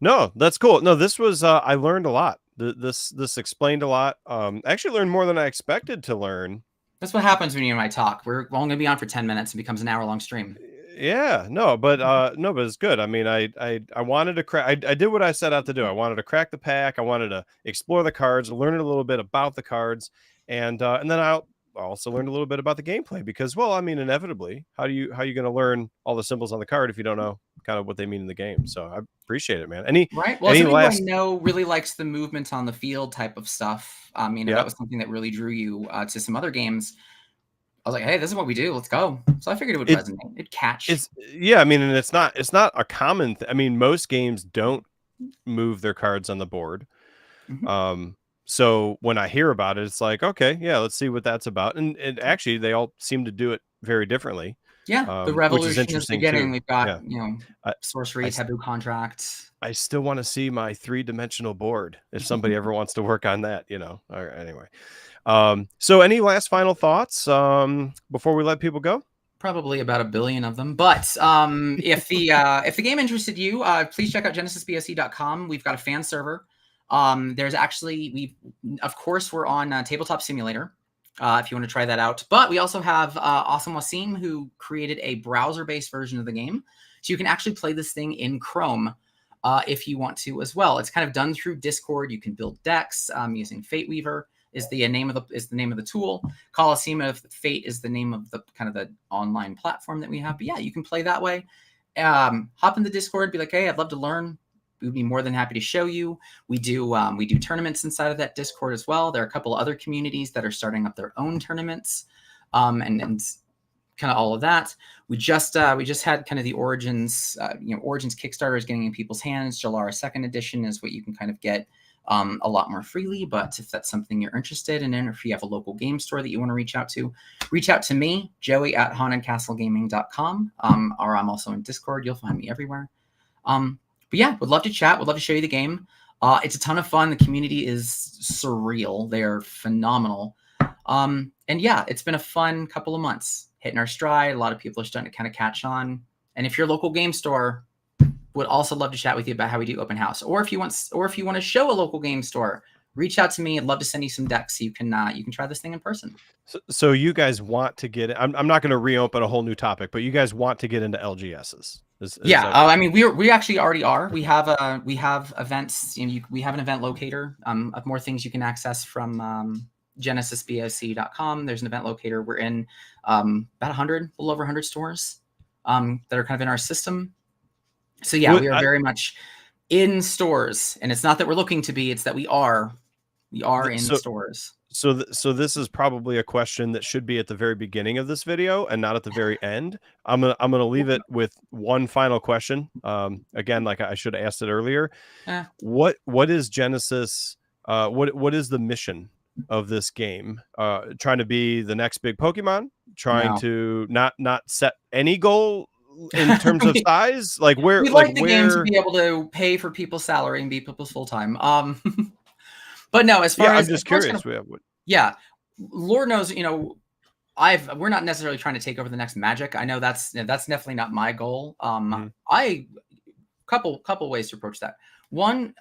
No, that's cool. No, this was I learned a lot. This explained a lot. I actually learned more than I expected to learn. That's what happens when you and I talk. We're only gonna be on for 10 minutes. It becomes an hour-long stream. Yeah, no, but it's good. I mean, I wanted to crack. I did what I set out to do. I wanted to crack the pack. I wanted to explore the cards, learn a little bit about the cards, and then I also learned a little bit about the gameplay because, well, I mean, inevitably, how are you going to learn all the symbols on the card if you don't know kind of what they mean in the game? So I appreciate it, man. Right. Well, somebody I know really likes the movement on the field type of stuff. That was something that really drew you to some other games. I was like, hey, this is what we do. Let's go. So I figured it would resonate. It'd catch. I mean, and it's not a common I mean, most games don't move their cards on the board. So when I hear about it, it's like, okay, yeah, let's see what that's about. And actually, they all seem to do it very differently. Yeah, the revolution is beginning. We've got, sorcery, taboo contracts. I still want to see my 3-dimensional board if somebody ever wants to work on that, All right, anyway. So any last final thoughts before we let people go? Probably about 1 billion of them. But if the game interested you, please check out genesisbse.com. We've got a fan server. There's actually, of course, we're on Tabletop Simulator if you want to try that out. But we also have Awesome Wasim, who created a browser-based version of the game. So you can actually play this thing in Chrome if you want to as well. It's kind of done through Discord. You can build decks using Fate Weaver is the name of the tool. Coliseum of Fate is the name of the kind of the online platform that we have. But yeah, you can play that way. Hop in the Discord, be like, hey, I'd love to learn. We'd be more than happy to show you. We do tournaments inside of that Discord as well. There are a couple of other communities that are starting up their own tournaments, and kind of all of that. We just had kind of the Origins, Origins Kickstarter is getting in people's hands. Jalara 2nd edition is what you can kind of get a lot more freely. But if that's something you're interested in, or if you have a local game store that you want to reach out to me, Joey at hauntedcastlegaming.com. Or I'm also in Discord. You'll find me everywhere. But yeah, would love to chat. Would love to show you the game. It's a ton of fun. The community is surreal. They are phenomenal. And yeah, it's been a fun couple of months, hitting our stride. A lot of people are starting to kind of catch on. And if your local game store, would also love to chat with you about how we do open house, or if you want to show a local game store, reach out to me. I'd love to send you some decks so you can try this thing in person. So you guys want to get? I'm not going to reopen a whole new topic, but you guys want to get into LGSs? I mean, we actually already are. We have events. We have an event locator of more things you can access from genesisboc.com. There's an event locator. We're in about 100, a little over 100 stores that are kind of in our system. So yeah, we are very much in stores, and it's not that we're looking to be; it's that we are in stores. So this is probably a question that should be at the very beginning of this video and not at the very end. I'm gonna leave it with one final question. Again, like I should have asked it earlier. What is Genesis? What is the mission of this game? Trying to be the next big Pokemon? Trying to not set any goal in terms of size? Like where? We'd like the game to be able to pay for people's salary and be people's full time. But no, as far as I'm just curious. Lord knows, we're not necessarily trying to take over the next Magic. I know that's definitely not my goal. I couple ways to approach that. One,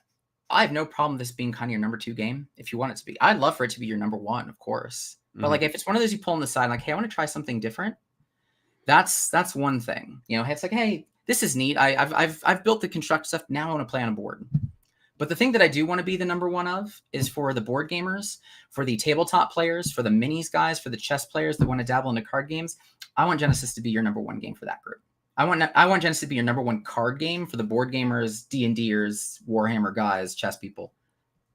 I have no problem with this being kind of your number 2 game if you want it to be. I'd love for it to be your number 1, of course. But like if it's one of those you pull on the side, like, hey, I want to try something different. That's one thing. It's like, hey, this is neat. I've built the construct stuff. Now I want to play on a board. But the thing that I do want to be the number 1 of is for the board gamers, for the tabletop players, for the minis guys, for the chess players that want to dabble into card games. I want Genesis to be your number 1 game for that group. I want Genesis to be your number 1 card game for the board gamers, D&Ders, Warhammer guys, chess people.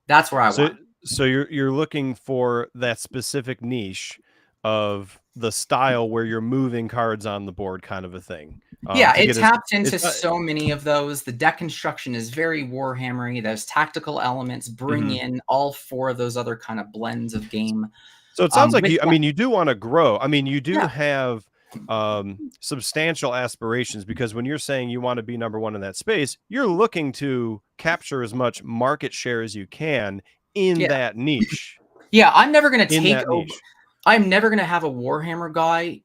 That's where I want. So you're looking for that specific niche of the style where you're moving cards on the board, kind of a thing. Yeah, it taps into so many of those. The deck construction is very Warhammery. Those tactical elements bring in all 4 of those other kind of blends of game. So it sounds like you do want to grow. I mean, you do have substantial aspirations, because when you're saying you want to be number 1 in that space, you're looking to capture as much market share as you can in that niche. Yeah, I'm never going to take over. I'm never going to have a Warhammer guy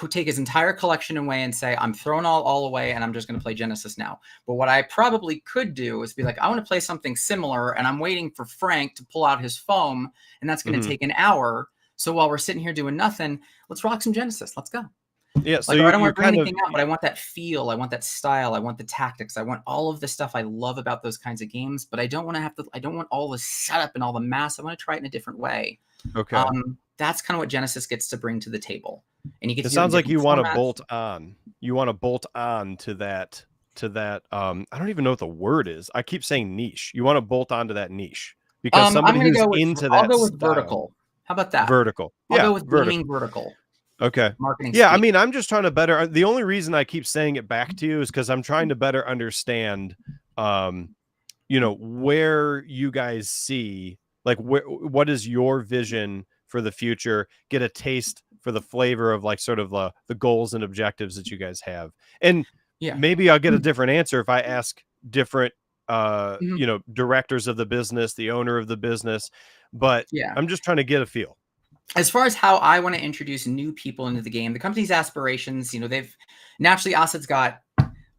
take his entire collection away and say, I'm throwing all away and I'm just going to play Genesis now. But what I probably could do is be like, I want to play something similar, and I'm waiting for Frank to pull out his foam, and that's going to take an hour. So while we're sitting here doing nothing, let's rock some Genesis. Let's go. Yeah, so I don't want to bring anything out, but I want that feel. I want that style. I want the tactics. I want all of the stuff I love about those kinds of games, but I don't want all the setup and all the mass. I want to try it in a different way. Okay. That's kind of what Genesis gets to bring to the table. And you get. It sounds like you want to bolt on. You want to bolt on to that. I don't even know what the word is. I keep saying niche. You want to bolt on to that niche because somebody who's into that. I'll go with vertical. How about that? Vertical. I'll go with vertical. Okay. Marketing. Yeah, speak. I mean, I'm just trying to the only reason I keep saying it back to you is because I'm trying to better understand, where you guys see, like, what is your vision for the future, get a taste for the flavor of, like, sort of the goals and objectives that you guys have. And maybe I'll get a different answer if I ask different, directors of the business, the owner of the business, but I'm just trying to get a feel. As far as how I want to introduce new people into the game, the company's aspirations, they've naturally, Asad's got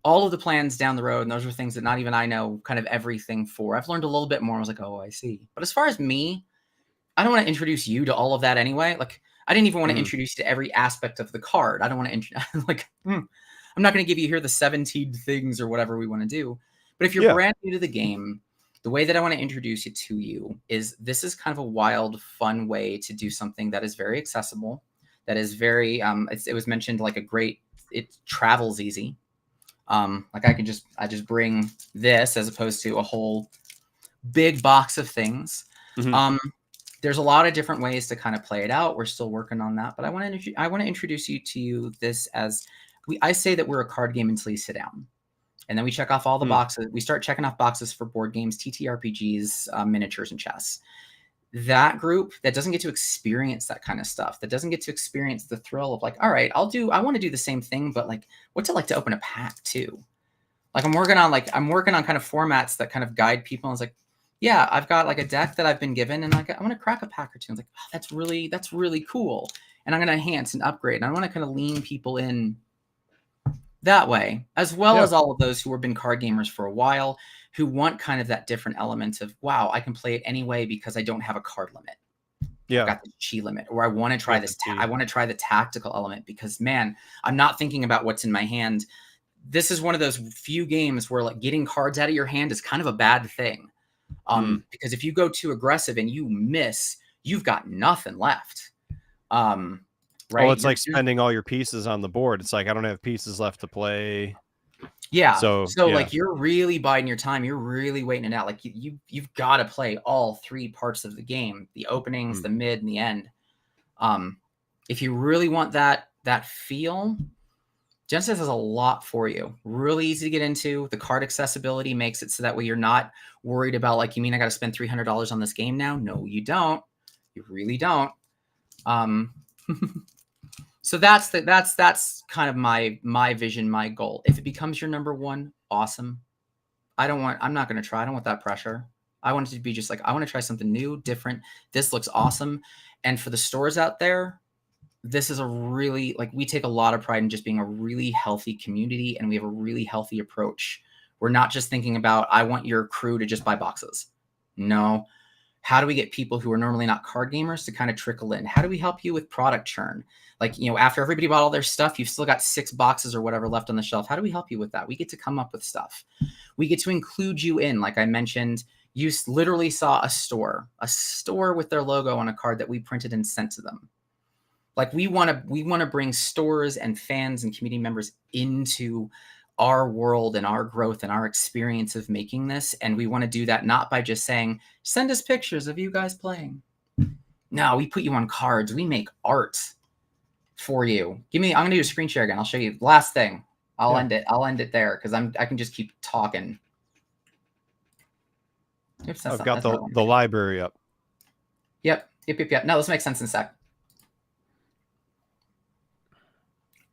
all of the plans down the road, and those are things that not even I know kind of everything for. I've learned a little bit more. I was like, oh, I see. But as far as me, I don't want to introduce you to all of that anyway. Like, I didn't even want to introduce you to every aspect of the card. I don't want to I'm not going to give you here the 17 things or whatever we want to do. But if you're brand new to the game, the way that I want to introduce it to you is this is kind of a wild, fun way to do something that is very accessible, that is very, it was mentioned like it travels easy. Like I just bring this as opposed to a whole big box of things. There's a lot of different ways to kind of play it out. We're still working on that, but I want to introduce you to this as I say that we're a card game until you sit down. And then we check off all the boxes. We start checking off boxes for board games, TTRPGs, miniatures, and chess. That group that doesn't get to experience that kind of stuff, that doesn't get to experience the thrill of like, all right, I want to do the same thing, but like, what's it like to open a pack too? Like I'm working on kind of formats that kind of guide people. And it's like, yeah, I've got like a deck that I've been given, and like I want to crack a pack or two. I was like, oh, that's really cool, and I'm going to enhance and upgrade. And I want to kind of lean people in that way, as well as all of those who have been card gamers for a while, who want kind of that different element of, wow, I can play it anyway because I don't have a card limit. Yeah, I've got the chi limit, or I want to try this. I want to try the tactical element because, man, I'm not thinking about what's in my hand. This is one of those few games where like getting cards out of your hand is kind of a bad thing. Because if you go too aggressive and you miss, you've got nothing left. Right? Oh, it's like spending all your pieces on the board. It's like, I don't have pieces left to play. Yeah. So like you're really biding your time. You're really waiting it out. Like you've got to play all three parts of the game, the openings, the mid, and the end. If you really want that feel, Genesis has a lot for you. Really easy to get into. The card accessibility makes it so that way you're not worried about like, you mean I got to spend $300 on this game now? No, you don't. You really don't. So that's kind of my vision, my goal. If it becomes your number one, awesome. I'm not going to try. I don't want that pressure. I want it to be just like, I want to try something new, different. This looks awesome. And for the stores out there, this is a really, like, we take a lot of pride in just being a really healthy community, and we have a really healthy approach. We're not just thinking about, I want your crew to just buy boxes. No. How do we get people who are normally not card gamers to kind of trickle in? How do we help you with product churn? Like, after everybody bought all their stuff, you've still got 6 boxes or whatever left on the shelf. How do we help you with that? We get to come up with stuff. We get to include you in, like I mentioned, you literally saw a store with their logo on a card that we printed and sent to them. Like we want to bring stores and fans and community members into our world and our growth and our experience of making this. And we want to do that not by just saying, send us pictures of you guys playing. No, we put you on cards. We make art for you. I'm going to do a screen share again. I'll show you. Last thing. I'll end it there because I can just keep talking. Oops, I've got the library up. Yep. No, this makes sense in a sec.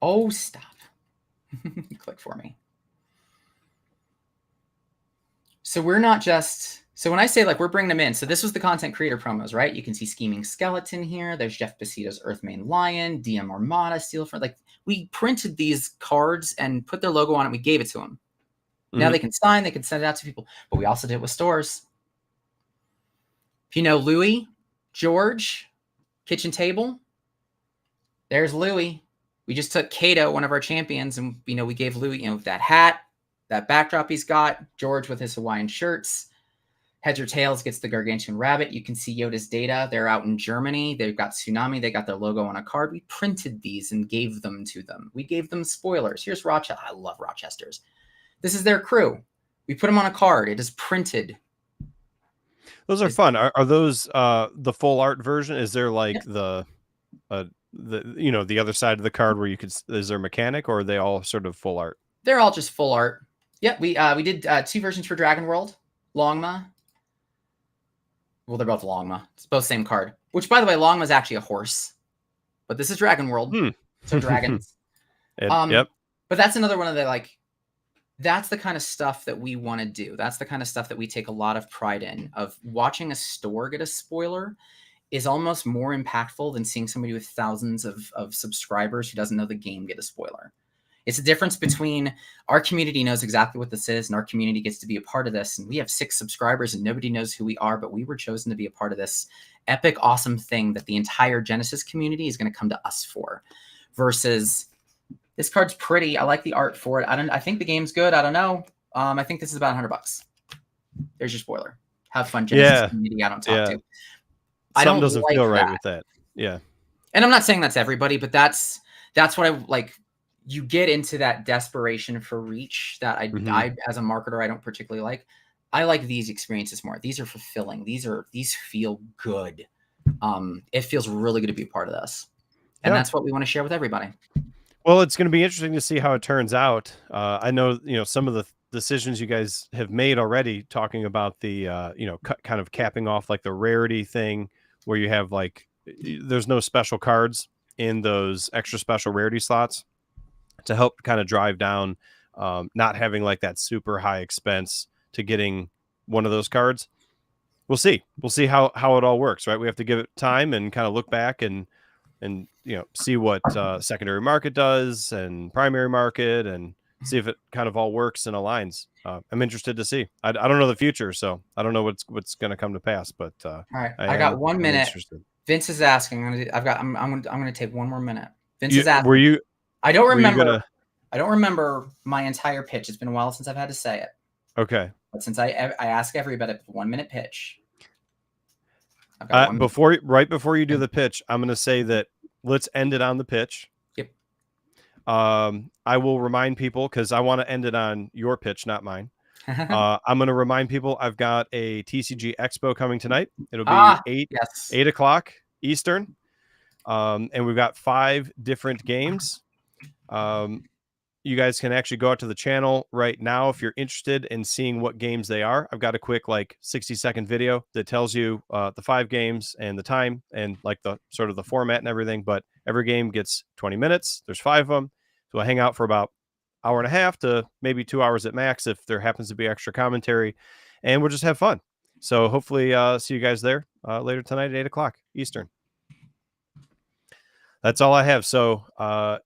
Oh, stop. Click for me. So we're not just, so when I say like we're bringing them in, so this was the content creator promos, right? You can see Scheming Skeleton here. There's Jeff Bacito's Earthmane Lion, DM Armada, Steelfront. Like we printed these cards and put their logo on it. We gave it to them. Now they can sign, they can send it out to people, but we also did it with stores. If you know Louis, George, Kitchen Table, there's Louis. We just took Kato, one of our champions, and we gave Louis, that hat, that backdrop he's got. George with his Hawaiian shirts. Heads or Tails gets the Gargantuan Rabbit. You can see Yoda's data. They're out in Germany. They've got Tsunami. They got their logo on a card. We printed these and gave them to them. We gave them spoilers. Here's Rochester. I love Rochester's. This is their crew. We put them on a card. It is printed. Those are fun. Are those the full art version? Is there like the other side of the card where is there mechanic, or are they all sort of full art? They're all just full art. Yeah, we did 2 versions for Dragon World, Longma. Well, they're both Longma. It's both same card. Which, by the way, Longma is actually a horse, but this is Dragon World, so dragons. Yep. But that's another one of the that's the kind of stuff that we want to do. That's the kind of stuff that we take a lot of pride in. Of watching a store get a spoiler is almost more impactful than seeing somebody with thousands of subscribers who doesn't know the game get a spoiler. It's a difference between our community knows exactly what this is and our community gets to be a part of this. And we have 6 subscribers and nobody knows who we are, but we were chosen to be a part of this epic, awesome thing that the entire Genesis community is going to come to us for, versus this card's pretty. I like the art for it. I think the game's good. I don't know. I think this is about $100. There's your spoiler. Have fun, Genesis community I don't talk to. Something doesn't feel right with that. Yeah. And I'm not saying that's everybody, but that's what I like. You get into that desperation for reach that I as a marketer, I don't particularly like. I like these experiences more. These are fulfilling. These feel good. It feels really good to be a part of this. And that's what we want to share with everybody. Well, it's going to be interesting to see how it turns out. I know, some of decisions you guys have made already, talking about the kind of capping off like the rarity thing, where you have like there's no special cards in those extra special rarity slots to help kind of drive down not having like that super high expense to getting one of those cards. We'll see how it all works, right? We have to give it time and kind of look back and see what secondary market does and primary market, and see if it kind of all works and aligns. I'm interested to see. I don't know the future, so I don't know what's going to come to pass. But all right, I got 1 minute. Interested. Vince is asking. I'm going to take 1 more minute. Vince is asking. I don't remember my entire pitch. It's been a while since I've had to say it. Okay. But since I ask everybody a 1 minute pitch. Right before you do the pitch, I'm going to say that let's end it on the pitch. Yep. I will remind people, because I want to end it on your pitch, not mine. I'm going to remind people I've got a TCG Expo coming tonight. It'll be 8 o'clock Eastern. And we've got 5 different games. You guys can actually go out to the channel right now if you're interested in seeing what games they are. I've got a quick 60-second video that tells you the 5 games and the time and like the sort of the format and everything. But every game gets 20 minutes. There's 5 of them. So we'll hang out for about an hour and a half to maybe 2 hours at max if there happens to be extra commentary, and we'll just have fun. So hopefully see you guys there later tonight at 8 o'clock Eastern. That's all I have. So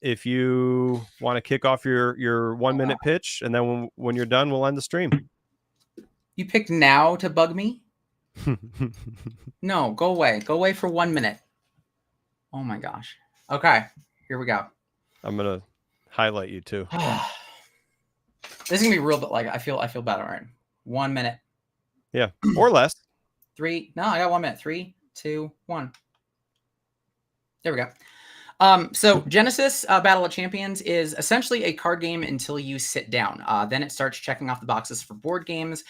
if you want to kick off your 1 minute pitch, and then when you're done, we'll end the stream. You picked now to bug me? No, go away. Go away for 1 minute. Oh my gosh. Okay, here we go. I'm going to highlight you too. This is going to be real, but I feel bad. All right. 1 minute. Yeah, or less. 3. No, I got 1 minute. 3, 2, 1. There we go. So Genesis Battle of Champions is essentially a card game until you sit down. Then it starts checking off the boxes for board games,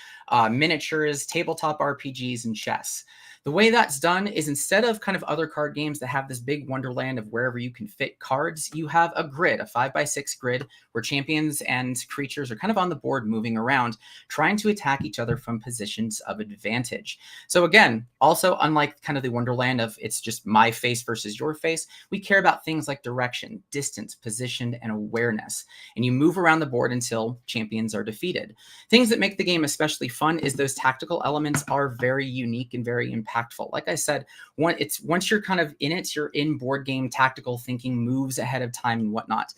miniatures, tabletop RPGs, and chess. The way that's done is, instead of kind of other card games that have this big wonderland of wherever you can fit cards, you have a grid, a 5x6 grid, where champions and creatures are kind of on the board moving around, trying to attack each other from positions of advantage. So again, also unlike kind of the wonderland of it's just my face versus your face, we care about things like direction, distance, position, and awareness. And you move around the board until champions are defeated. Things that make the game especially fun is those tactical elements are very unique and very impactful. Like I said, once you're kind of in it, you're in board game tactical thinking, moves ahead of time and whatnot.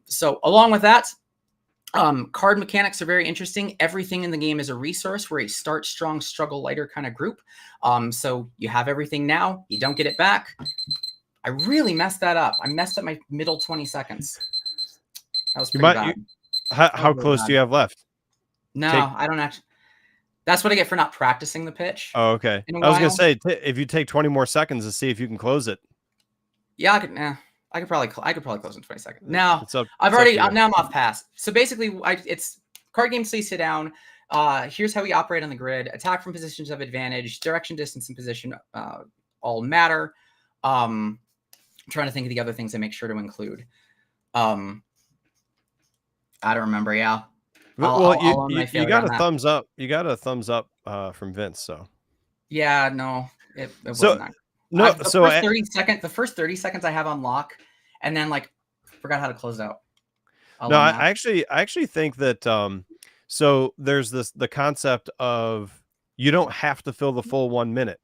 So along with that, card mechanics are very interesting. Everything in the game is a resource. We're a start strong, struggle lighter kind of group. So you have everything now. You don't get it back. I really messed that up. I messed up my middle 20 seconds. That was pretty bad. How close do you have left? No, I don't actually. That's what I get for not practicing the pitch. Oh, okay. I was going to say, if you take 20 more seconds to see if you can close it. Yeah, I could probably close in 20 seconds. Now, now I'm off pass. So basically, it's card game, so you sit down. Here's how we operate on the grid. Attack from positions of advantage. Direction, distance, and position all matter. I'm trying to think of the other things I make sure to include. I don't remember, yeah. You got a thumbs up. You got a thumbs up from Vince. So yeah, no, it wasn't that. No, the first 30 seconds I have on lock, and then forgot how to close out. I actually think that so there's the concept of you don't have to fill the full 1 minute,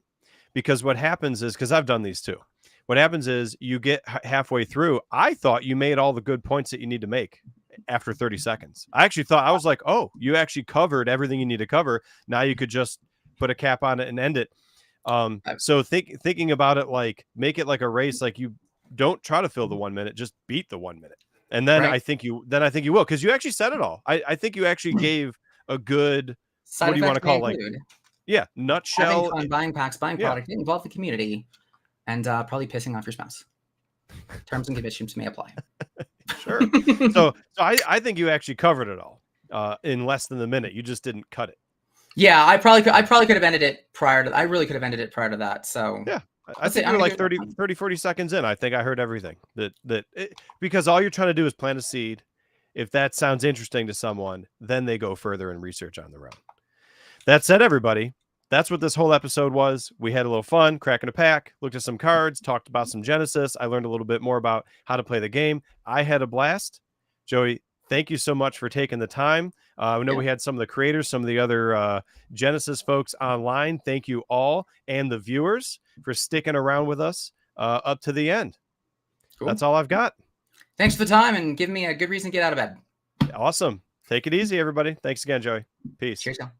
because what happens is, because I've done these too. What happens is you get halfway through. I thought you made all the good points that you need to make after 30 seconds. I actually thought, I was like, oh, you actually covered everything you need to cover. Now you could just put a cap on it and end it. So thinking about it, make it like a race. You don't try to fill the 1 minute, just beat the 1 minute. And then I think you will, because you actually said it all. I think you actually gave a good, what do you want to call nutshell. Having fun, buying packs, buying product, involve the community, and probably pissing off your spouse. Terms and conditions may apply. Sure. So I think you actually covered it all in less than a minute. You just didn't cut it. Yeah, I probably could have ended it prior to. I really could have ended it prior to that. So yeah, I think you're like 30, 40 seconds in. I think I heard everything because all you're trying to do is plant a seed If that sounds interesting to someone, then they go further and research on their own. That said, everybody, that's what this whole episode was. We had a little fun, cracking a pack, looked at some cards, talked about some Genesis. I learned a little bit more about how to play the game. I had a blast. Joey, thank you so much for taking the time. I know we had some of the creators, some of the other Genesis folks online. Thank you all, and the viewers for sticking around with us up to the end. Cool. That's all I've got. Thanks for the time and giving me a good reason to get out of bed. Awesome. Take it easy, everybody. Thanks again, Joey. Peace. Cheers, y'all.